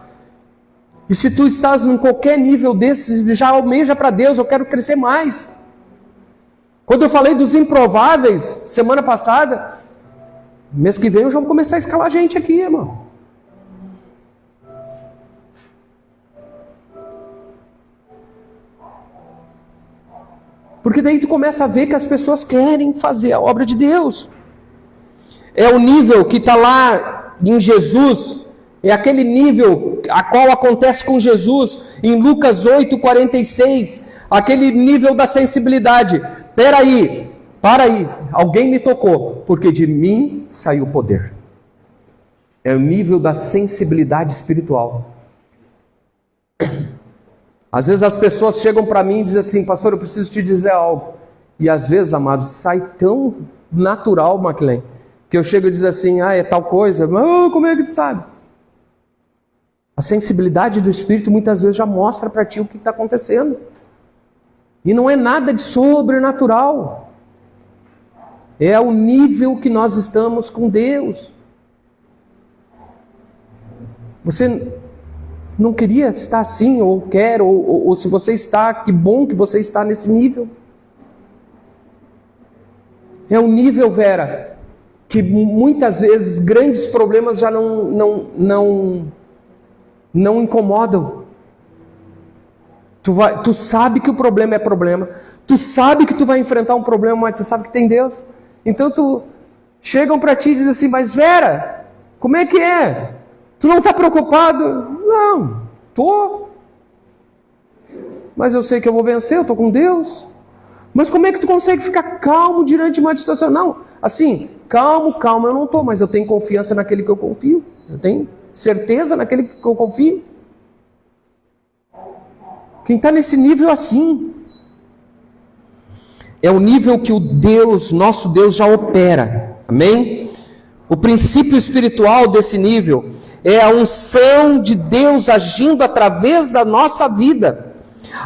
E se tu estás em qualquer nível desses, já almeja para Deus, eu quero crescer mais. Quando eu falei dos improváveis, semana passada, mês que vem eu já vou começar a escalar gente aqui, irmão. Porque daí tu começa a ver que as pessoas querem fazer a obra de Deus. É o nível que está lá em Jesus, é aquele nível a qual acontece com Jesus em Lucas 8:46, aquele nível da sensibilidade. Para aí, alguém me tocou, porque de mim saiu o poder. É o nível da sensibilidade espiritual. Às vezes as pessoas chegam para mim e dizem assim: pastor, eu preciso te dizer algo. E às vezes, amados, sai tão natural, Maclen, que eu chego e digo assim: é tal coisa. Como é que tu sabe? A sensibilidade do Espírito muitas vezes já mostra para ti o que está acontecendo. E não é nada de sobrenatural. É o nível que nós estamos com Deus. Você não queria estar assim, ou quer, ou se você está, que bom que você está nesse nível. É um nível, Vera, que muitas vezes grandes problemas já não incomodam. Tu sabe que o problema é problema. Tu sabe que tu vai enfrentar um problema, mas tu sabe que tem Deus. Então chegam para ti e dizem assim: mas Vera, como é que é? Tu não está preocupado? Não, tô. Mas eu sei que eu vou vencer, eu estou com Deus. Mas como é que tu consegue ficar calmo diante de uma situação? Não, assim, calmo eu não estou, mas eu tenho confiança naquele que eu confio. Eu tenho certeza naquele que eu confio. Quem está nesse nível assim, é o nível que o Deus, nosso Deus, já opera. Amém? O princípio espiritual desse nível é a unção de Deus agindo através da nossa vida.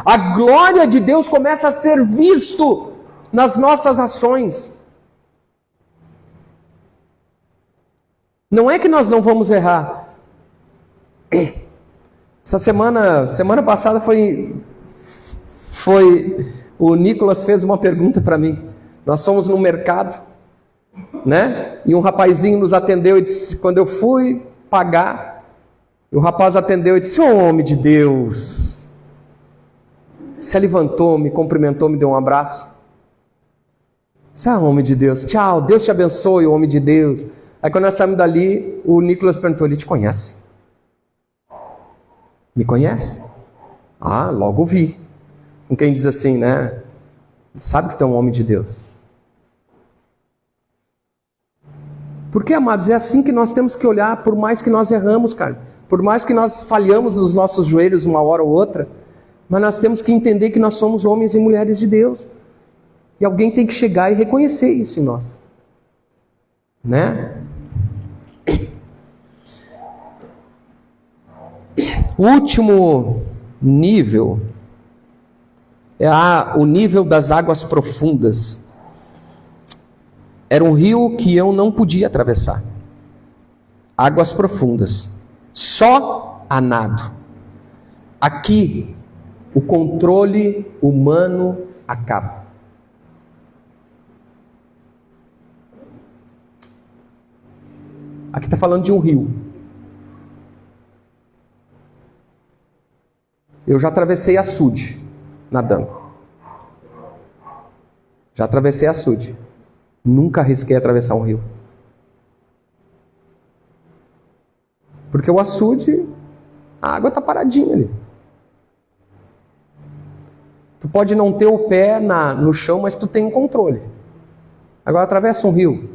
A glória de Deus começa a ser visto nas nossas ações. Não é que nós não vamos errar. Essa semana passada foi o Nicolas fez uma pergunta para mim. Nós fomos no mercado, né? E um rapazinho nos atendeu e disse, quando eu fui pagar, o rapaz atendeu e disse: ô homem de Deus. Se levantou, me cumprimentou, me deu um abraço. Disse: homem de Deus, tchau, Deus te abençoe, homem de Deus. Aí quando nós saímos dali, o Nicolas perguntou: ele te conhece? Me conhece? Logo vi. Com quem diz assim, né? Sabe que tu é um homem de Deus. Porque, amados, é assim que nós temos que olhar, por mais que nós erramos, cara. Por mais que nós falhamos nos nossos joelhos uma hora ou outra, mas nós temos que entender que nós somos homens e mulheres de Deus. E alguém tem que chegar e reconhecer isso em nós. Né? O último nível é o nível das águas profundas. Era um rio que eu não podia atravessar. Águas profundas. Só a nado. Aqui, o controle humano acaba. Aqui está falando de um rio. Eu já atravessei açude, nadando. Já atravessei açude. Nunca arrisquei atravessar um rio. Porque o açude, a água está paradinha ali. Tu pode não ter o pé no chão, mas tu tem um controle. Agora atravessa um rio.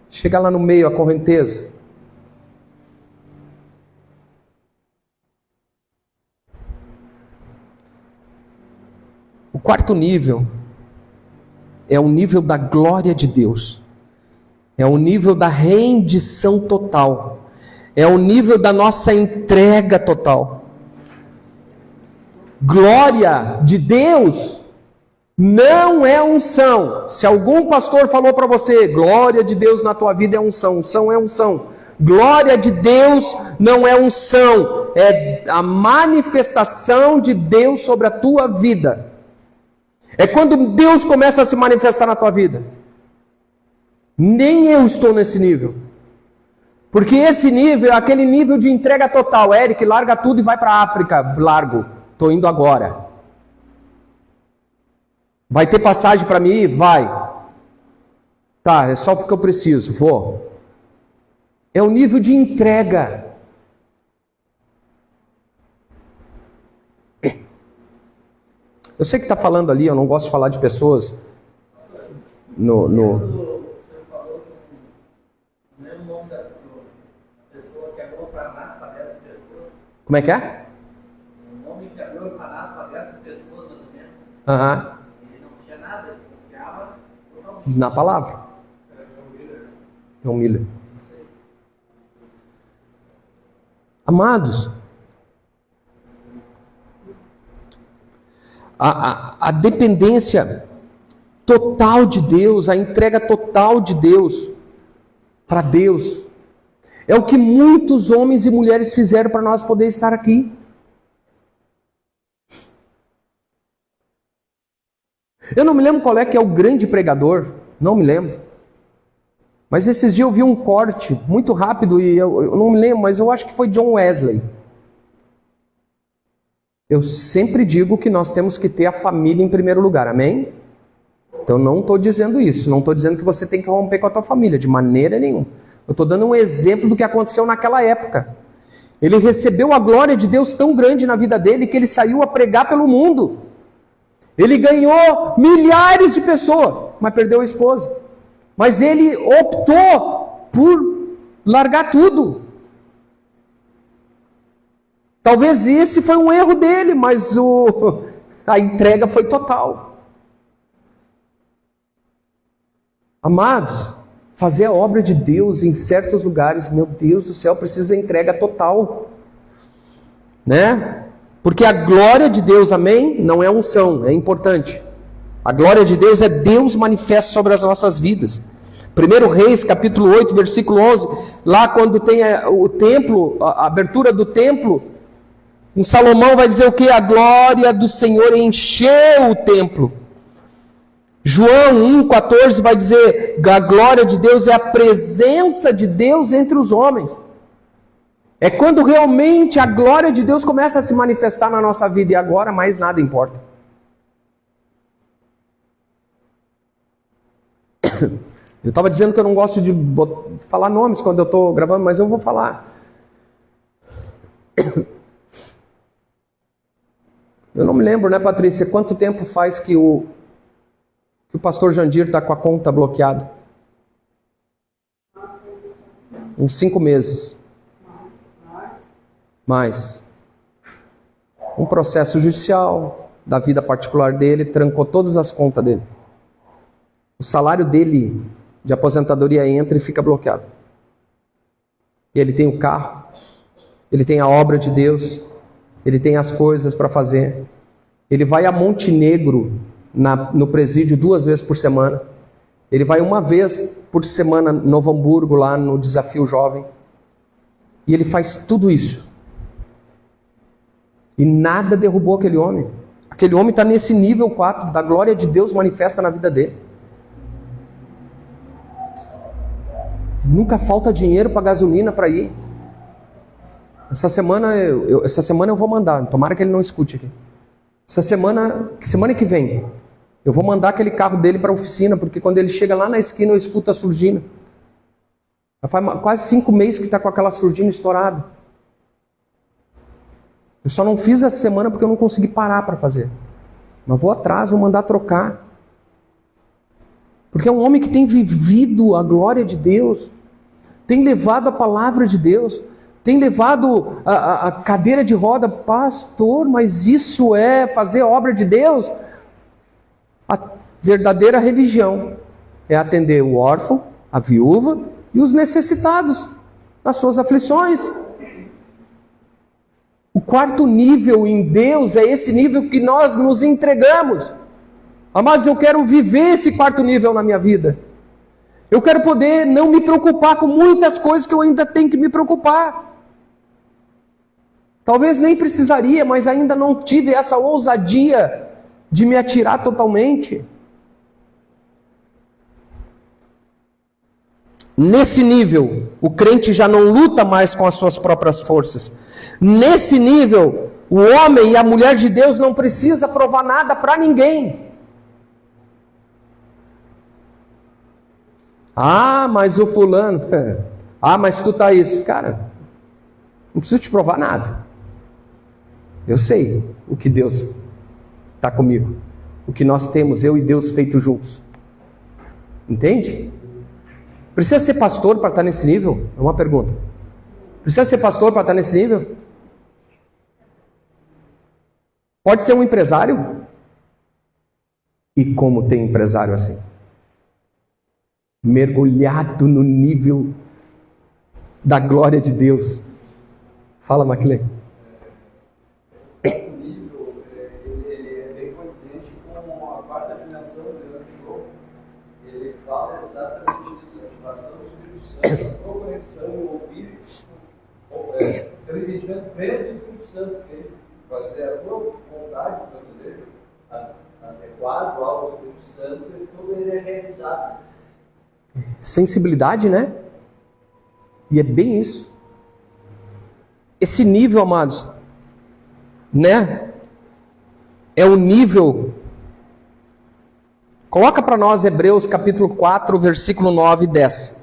Chega lá no meio, a correnteza. O quarto nível é o nível da glória de Deus. É o nível da rendição total. É o nível da nossa entrega total. Glória de Deus não é unção. Se algum pastor falou para você, glória de Deus na tua vida é unção. Unção é unção. Glória de Deus não é unção. É a manifestação de Deus sobre a tua vida. É quando Deus começa a se manifestar na tua vida. Nem eu estou nesse nível. Porque esse nível é aquele nível de entrega total. Eric, larga tudo e vai para a África. Largo, estou indo agora. Vai ter passagem para mim ir? Vai. Tá, é só porque eu preciso, vou. É o nível de entrega. Eu sei que está falando ali, eu não gosto de falar de pessoas no... O senhor falou que não é o nome da pessoa que abriu o orfanato para dentro de pessoas. Como é que é? O nome que abriu o orfanato para dentro de pessoas, mais ou menos. Aham. Ele não tinha nada, ele confiava totalmente. Na palavra. É um Miller. Amados, a dependência total de Deus, a entrega total de Deus para Deus, é o que muitos homens e mulheres fizeram para nós poder estar aqui. Eu não me lembro qual é que é o grande pregador, não me lembro. Mas esses dias eu vi um corte muito rápido e eu não me lembro, mas eu acho que foi John Wesley. Eu sempre digo que nós temos que ter a família em primeiro lugar, amém? Então não estou dizendo isso, não estou dizendo que você tem que romper com a tua família, de maneira nenhuma. Eu estou dando um exemplo do que aconteceu naquela época. Ele recebeu a glória de Deus tão grande na vida dele que ele saiu a pregar pelo mundo. Ele ganhou milhares de pessoas, mas perdeu a esposa. Mas ele optou por largar tudo. Talvez esse foi um erro dele, mas a entrega foi total. Amados, fazer a obra de Deus em certos lugares, meu Deus do céu, precisa de entrega total. Né? Porque a glória de Deus, amém? Não é unção, é importante. A glória de Deus é Deus manifesto sobre as nossas vidas. 1 Reis, capítulo 8, versículo 11, lá quando tem o templo, a abertura do templo, em Salomão vai dizer o que? A glória do Senhor encheu o templo. João 1,14 vai dizer, a glória de Deus é a presença de Deus entre os homens. É quando realmente a glória de Deus começa a se manifestar na nossa vida, e agora mais nada importa. Eu estava dizendo que eu não gosto de falar nomes quando eu estou gravando, mas eu vou falar. Eu não me lembro, né, Patrícia, quanto tempo faz que o pastor Jandir está com a conta bloqueada? Uns 5 meses. Mais. Um processo judicial da vida particular dele trancou todas as contas dele. O salário dele de aposentadoria entra e fica bloqueado. E ele tem o carro, ele tem a obra de Deus, ele tem as coisas para fazer. Ele vai a Montenegro no presídio 2 vezes por semana. Ele vai 1 vez por semana em Novo Hamburgo, lá no Desafio Jovem. E ele faz tudo isso. E nada derrubou aquele homem. Aquele homem está nesse nível 4, da glória de Deus manifesta na vida dele. Nunca falta dinheiro para gasolina para ir. Essa semana eu vou mandar, tomara que ele não escute aqui. Semana que vem, eu vou mandar aquele carro dele para a oficina, porque quando ele chega lá na esquina eu escuto a surdina. Já faz quase 5 meses que está com aquela surdina estourada. Eu só não fiz essa semana porque eu não consegui parar para fazer. Mas vou atrás, vou mandar trocar. Porque é um homem que tem vivido a glória de Deus, tem levado a palavra de Deus, tem levado a cadeira de roda. Pastor, mas isso é fazer a obra de Deus? A verdadeira religião é atender o órfão, a viúva e os necessitados das suas aflições. O 4º nível em Deus é esse nível que nós nos entregamos. Mas eu quero viver esse 4º nível na minha vida. Eu quero poder não me preocupar com muitas coisas que eu ainda tenho que me preocupar. Talvez nem precisaria, mas ainda não tive essa ousadia de me atirar totalmente. Nesse nível, o crente já não luta mais com as suas próprias forças. Nesse nível, o homem e a mulher de Deus não precisa provar nada para ninguém. Ah, mas o fulano. Ah, mas tu tá isso. Cara, não preciso te provar nada. Eu sei o que Deus está comigo. O que nós temos, eu e Deus, feito juntos. Entende? Precisa ser pastor para estar nesse nível? É uma pergunta. Precisa ser pastor para estar nesse nível? Pode ser um empresário? E como tem empresário assim? Mergulhado no nível da glória de Deus. Fala, Maclay. O nível, ele é bem condizente com a quarta afirmação do grande show. Ele fala exatamente disso, a ativação do Espírito Santo, a conexão, o ouvir, pelo entendimento pleno do Espírito Santo, que ele fazer a tua vontade, para dizer, adequado ao Espírito Santo, e tudo ele é realizado. Sensibilidade, né? E é bem isso. Esse nível, amados, né? É o nível. Coloca para nós Hebreus capítulo 4, versículo 9 e 10.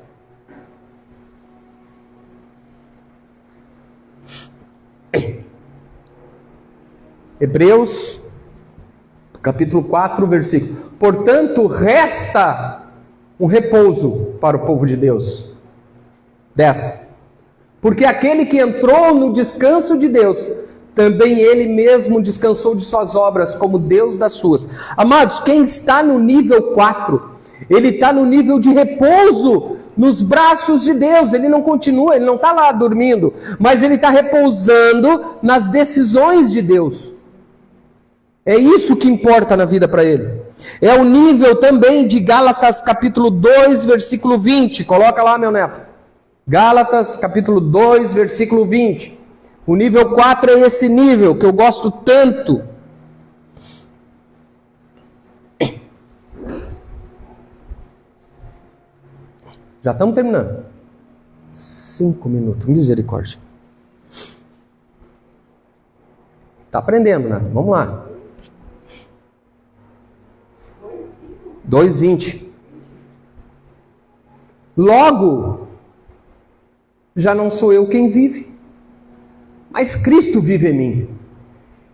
Hebreus capítulo 4, versículo. Portanto, resta um repouso para o povo de Deus. 10. Porque aquele que entrou no descanso de Deus, também ele mesmo descansou de suas obras, como Deus das suas. Amados, quem está no nível 4, ele está no nível de repouso nos braços de Deus. Ele não continua, ele não está lá dormindo, mas ele está repousando nas decisões de Deus. É isso que importa na vida para ele. É o nível também de Gálatas capítulo 2, versículo 20. Coloca lá, meu neto. Gálatas capítulo 2, versículo 20. O nível 4 é esse nível que eu gosto tanto. Já estamos terminando. 5 minutos, misericórdia. Está aprendendo, né? Vamos lá. 2:20. Logo, já não sou eu quem vive, mas Cristo vive em mim.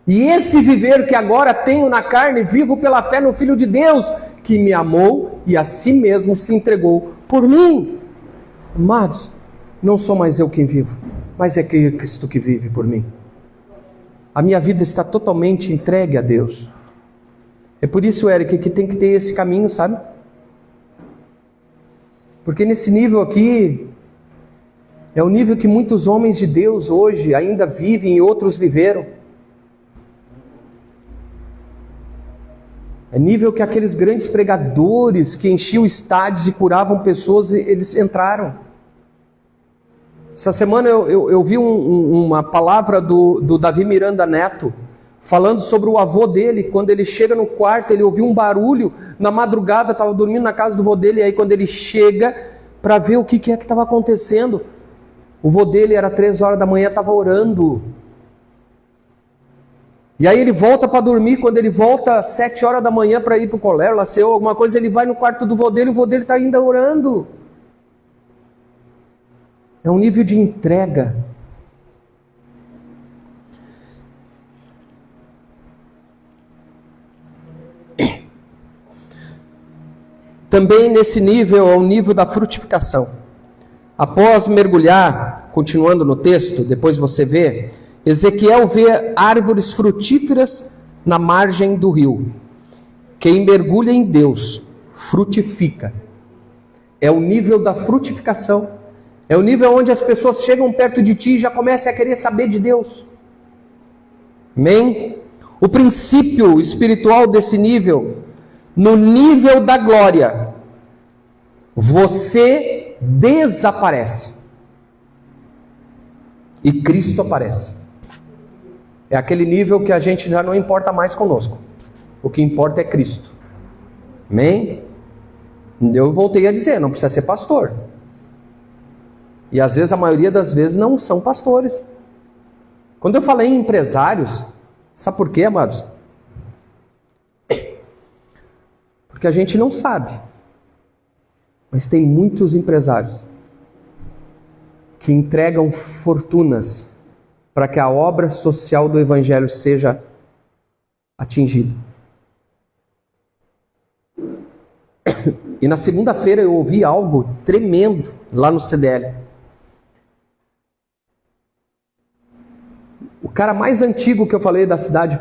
E esse viver que agora tenho na carne, vivo pela fé no Filho de Deus, que me amou e a si mesmo se entregou por mim. Amados, não sou mais eu quem vivo, mas é Cristo que vive por mim. A minha vida está totalmente entregue a Deus. É por isso, Eric, que tem que ter esse caminho, sabe? Porque nesse nível aqui, é o nível que muitos homens de Deus hoje ainda vivem e outros viveram. É nível que aqueles grandes pregadores que enchiam estádios e curavam pessoas, eles entraram. Essa semana eu vi uma palavra do Davi Miranda Neto, falando sobre o avô dele. Quando ele chega no quarto, ele ouviu um barulho na madrugada, estava dormindo na casa do avô dele, e aí quando ele chega para ver o que é que estava acontecendo, o avô dele era 3 horas da manhã, estava orando. E aí ele volta para dormir. Quando ele volta às 7 horas da manhã para ir para o colégio, lasceu alguma coisa, ele vai no quarto do avô dele, o avô dele está ainda orando. É um nível de entrega. Também nesse nível é o nível da frutificação. Após mergulhar, continuando no texto, depois você vê, Ezequiel vê árvores frutíferas na margem do rio. Quem mergulha em Deus, frutifica. É o nível da frutificação. É o nível onde as pessoas chegam perto de ti e já começam a querer saber de Deus. Amém? O princípio espiritual desse nível, no nível da glória, você desaparece e Cristo aparece. É aquele nível que a gente já não importa mais conosco. O que importa é Cristo. Amém? Eu voltei a dizer, não precisa ser pastor. E às vezes, a maioria das vezes, não são pastores. Quando eu falei em empresários, sabe por quê, amados? Porque a gente não sabe Mas tem muitos empresários que entregam fortunas para que a obra social do Evangelho seja atingida. E na segunda-feira eu ouvi algo tremendo lá no CDL. O cara mais antigo que eu falei da cidade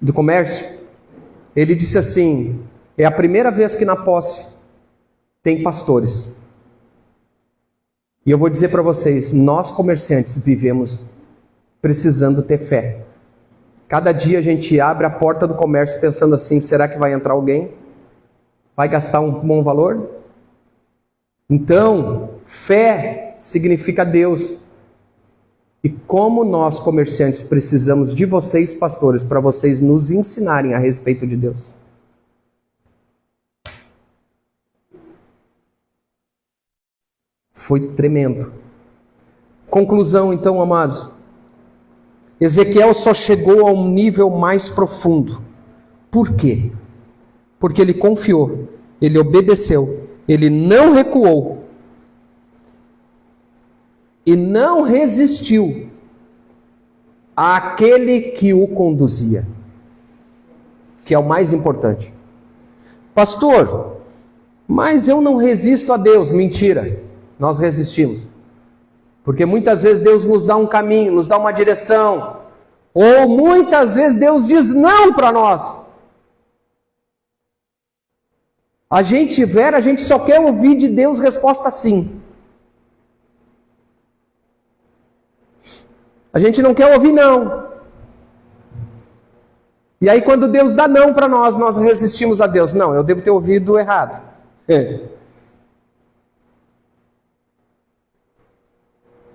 do comércio, ele disse assim: é a primeira vez que na posse tem pastores. E eu vou dizer para vocês, nós comerciantes vivemos precisando ter fé. Cada dia a gente abre a porta do comércio pensando assim: será que vai entrar alguém? Vai gastar um bom valor? Então, fé significa Deus. E como nós comerciantes precisamos de vocês, pastores, para vocês nos ensinarem a respeito de Deus. Foi tremendo. Conclusão, então, amados. Ezequiel só chegou a um nível mais profundo. Por quê? Porque ele confiou, ele obedeceu, ele não recuou e não resistiu àquele que o conduzia, que é o mais importante. Pastor, mas eu não resisto a Deus. Mentira, nós resistimos. Porque muitas vezes Deus nos dá um caminho, nos dá uma direção, ou muitas vezes Deus diz não para nós. A gente só quer ouvir de Deus resposta sim. A gente não quer ouvir não. E aí quando Deus dá não para nós, nós resistimos a Deus. Não, eu devo ter ouvido errado.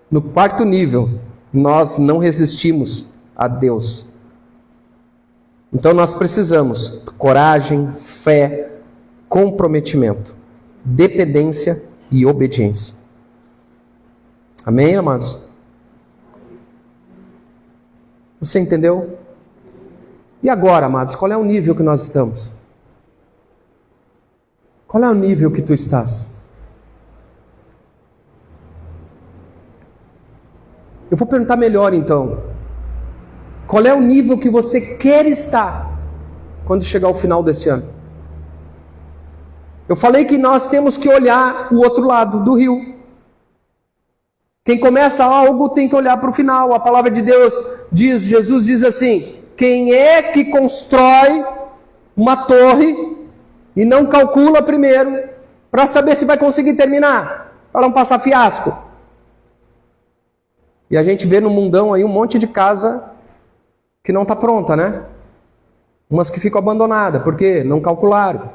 No quarto nível, nós não resistimos a Deus. Então nós precisamos de coragem, fé, comprometimento, dependência e obediência. Amém, amados? Você entendeu? E agora, amados, qual é o nível que nós estamos? Qual é o nível que tu estás? Eu vou perguntar melhor então. Qual é o nível que você quer estar quando chegar ao final desse ano? Eu falei que nós temos que olhar o outro lado do rio. Quem começa algo tem que olhar para o final. A palavra de Deus diz, Jesus diz assim: quem é que constrói uma torre e não calcula primeiro para saber se vai conseguir terminar, para não passar fiasco? E a gente vê no mundão aí um monte de casa que não está pronta, né? Umas que ficam abandonadas, porque não calcularam.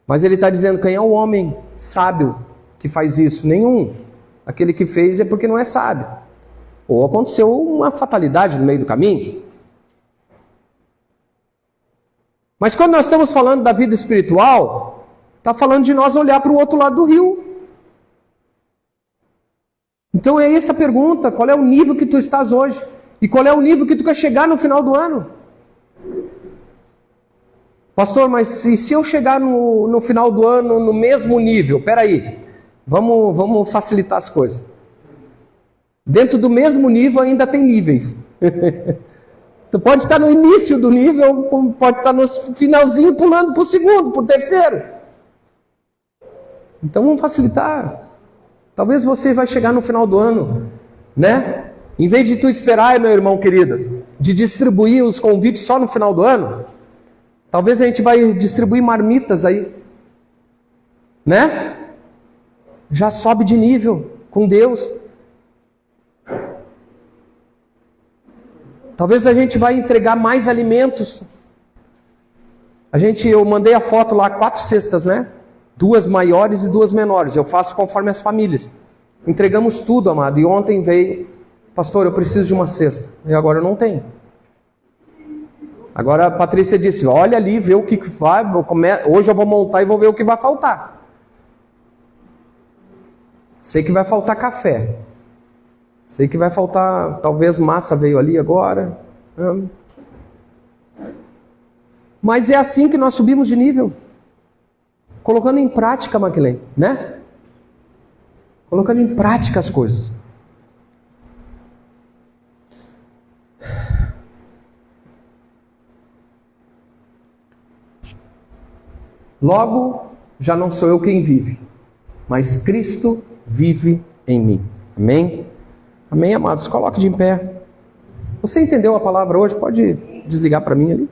Mas ele está dizendo, quem é o homem sábio que faz isso? Nenhum. Aquele que fez é porque não é sábio. Ou aconteceu uma fatalidade no meio do caminho. Mas quando nós estamos falando da vida espiritual, está falando de nós olhar para o outro lado do rio. Então é essa a pergunta, qual é o nível que tu estás hoje? E qual é o nível que tu quer chegar no final do ano? Pastor, mas se eu chegar no final do ano no mesmo nível, peraí, vamos facilitar as coisas. Dentro do mesmo nível ainda tem níveis. Tu pode estar no início do nível, como pode estar no finalzinho pulando para o segundo, para o terceiro. Então vamos facilitar. Talvez você vai chegar no final do ano, né? Em vez de tu esperar, meu irmão querido, de distribuir os convites só no final do ano, talvez a gente vai distribuir marmitas aí, né? Já sobe de nível com Deus. Talvez a gente vai entregar mais alimentos. Eu mandei a foto lá, 4 cestas, né? 2 maiores e 2 menores. Eu faço conforme as famílias. Entregamos tudo, amado. E ontem veio, pastor, eu preciso de uma cesta. E agora eu não tenho. Agora a Patrícia disse, olha ali, vê o que vai. Hoje eu vou montar e vou ver o que vai faltar. Sei que vai faltar café. Sei que vai faltar, talvez massa veio ali agora. Mas é assim que nós subimos de nível. Colocando em prática, Maquilene, né? Colocando em prática as coisas. Logo, já não sou eu quem vive, mas Cristo vive em mim. Amém? Amém, amados? Coloque de pé. Você entendeu a palavra hoje? Pode desligar para mim ali.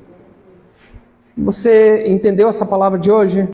Você entendeu essa palavra de hoje?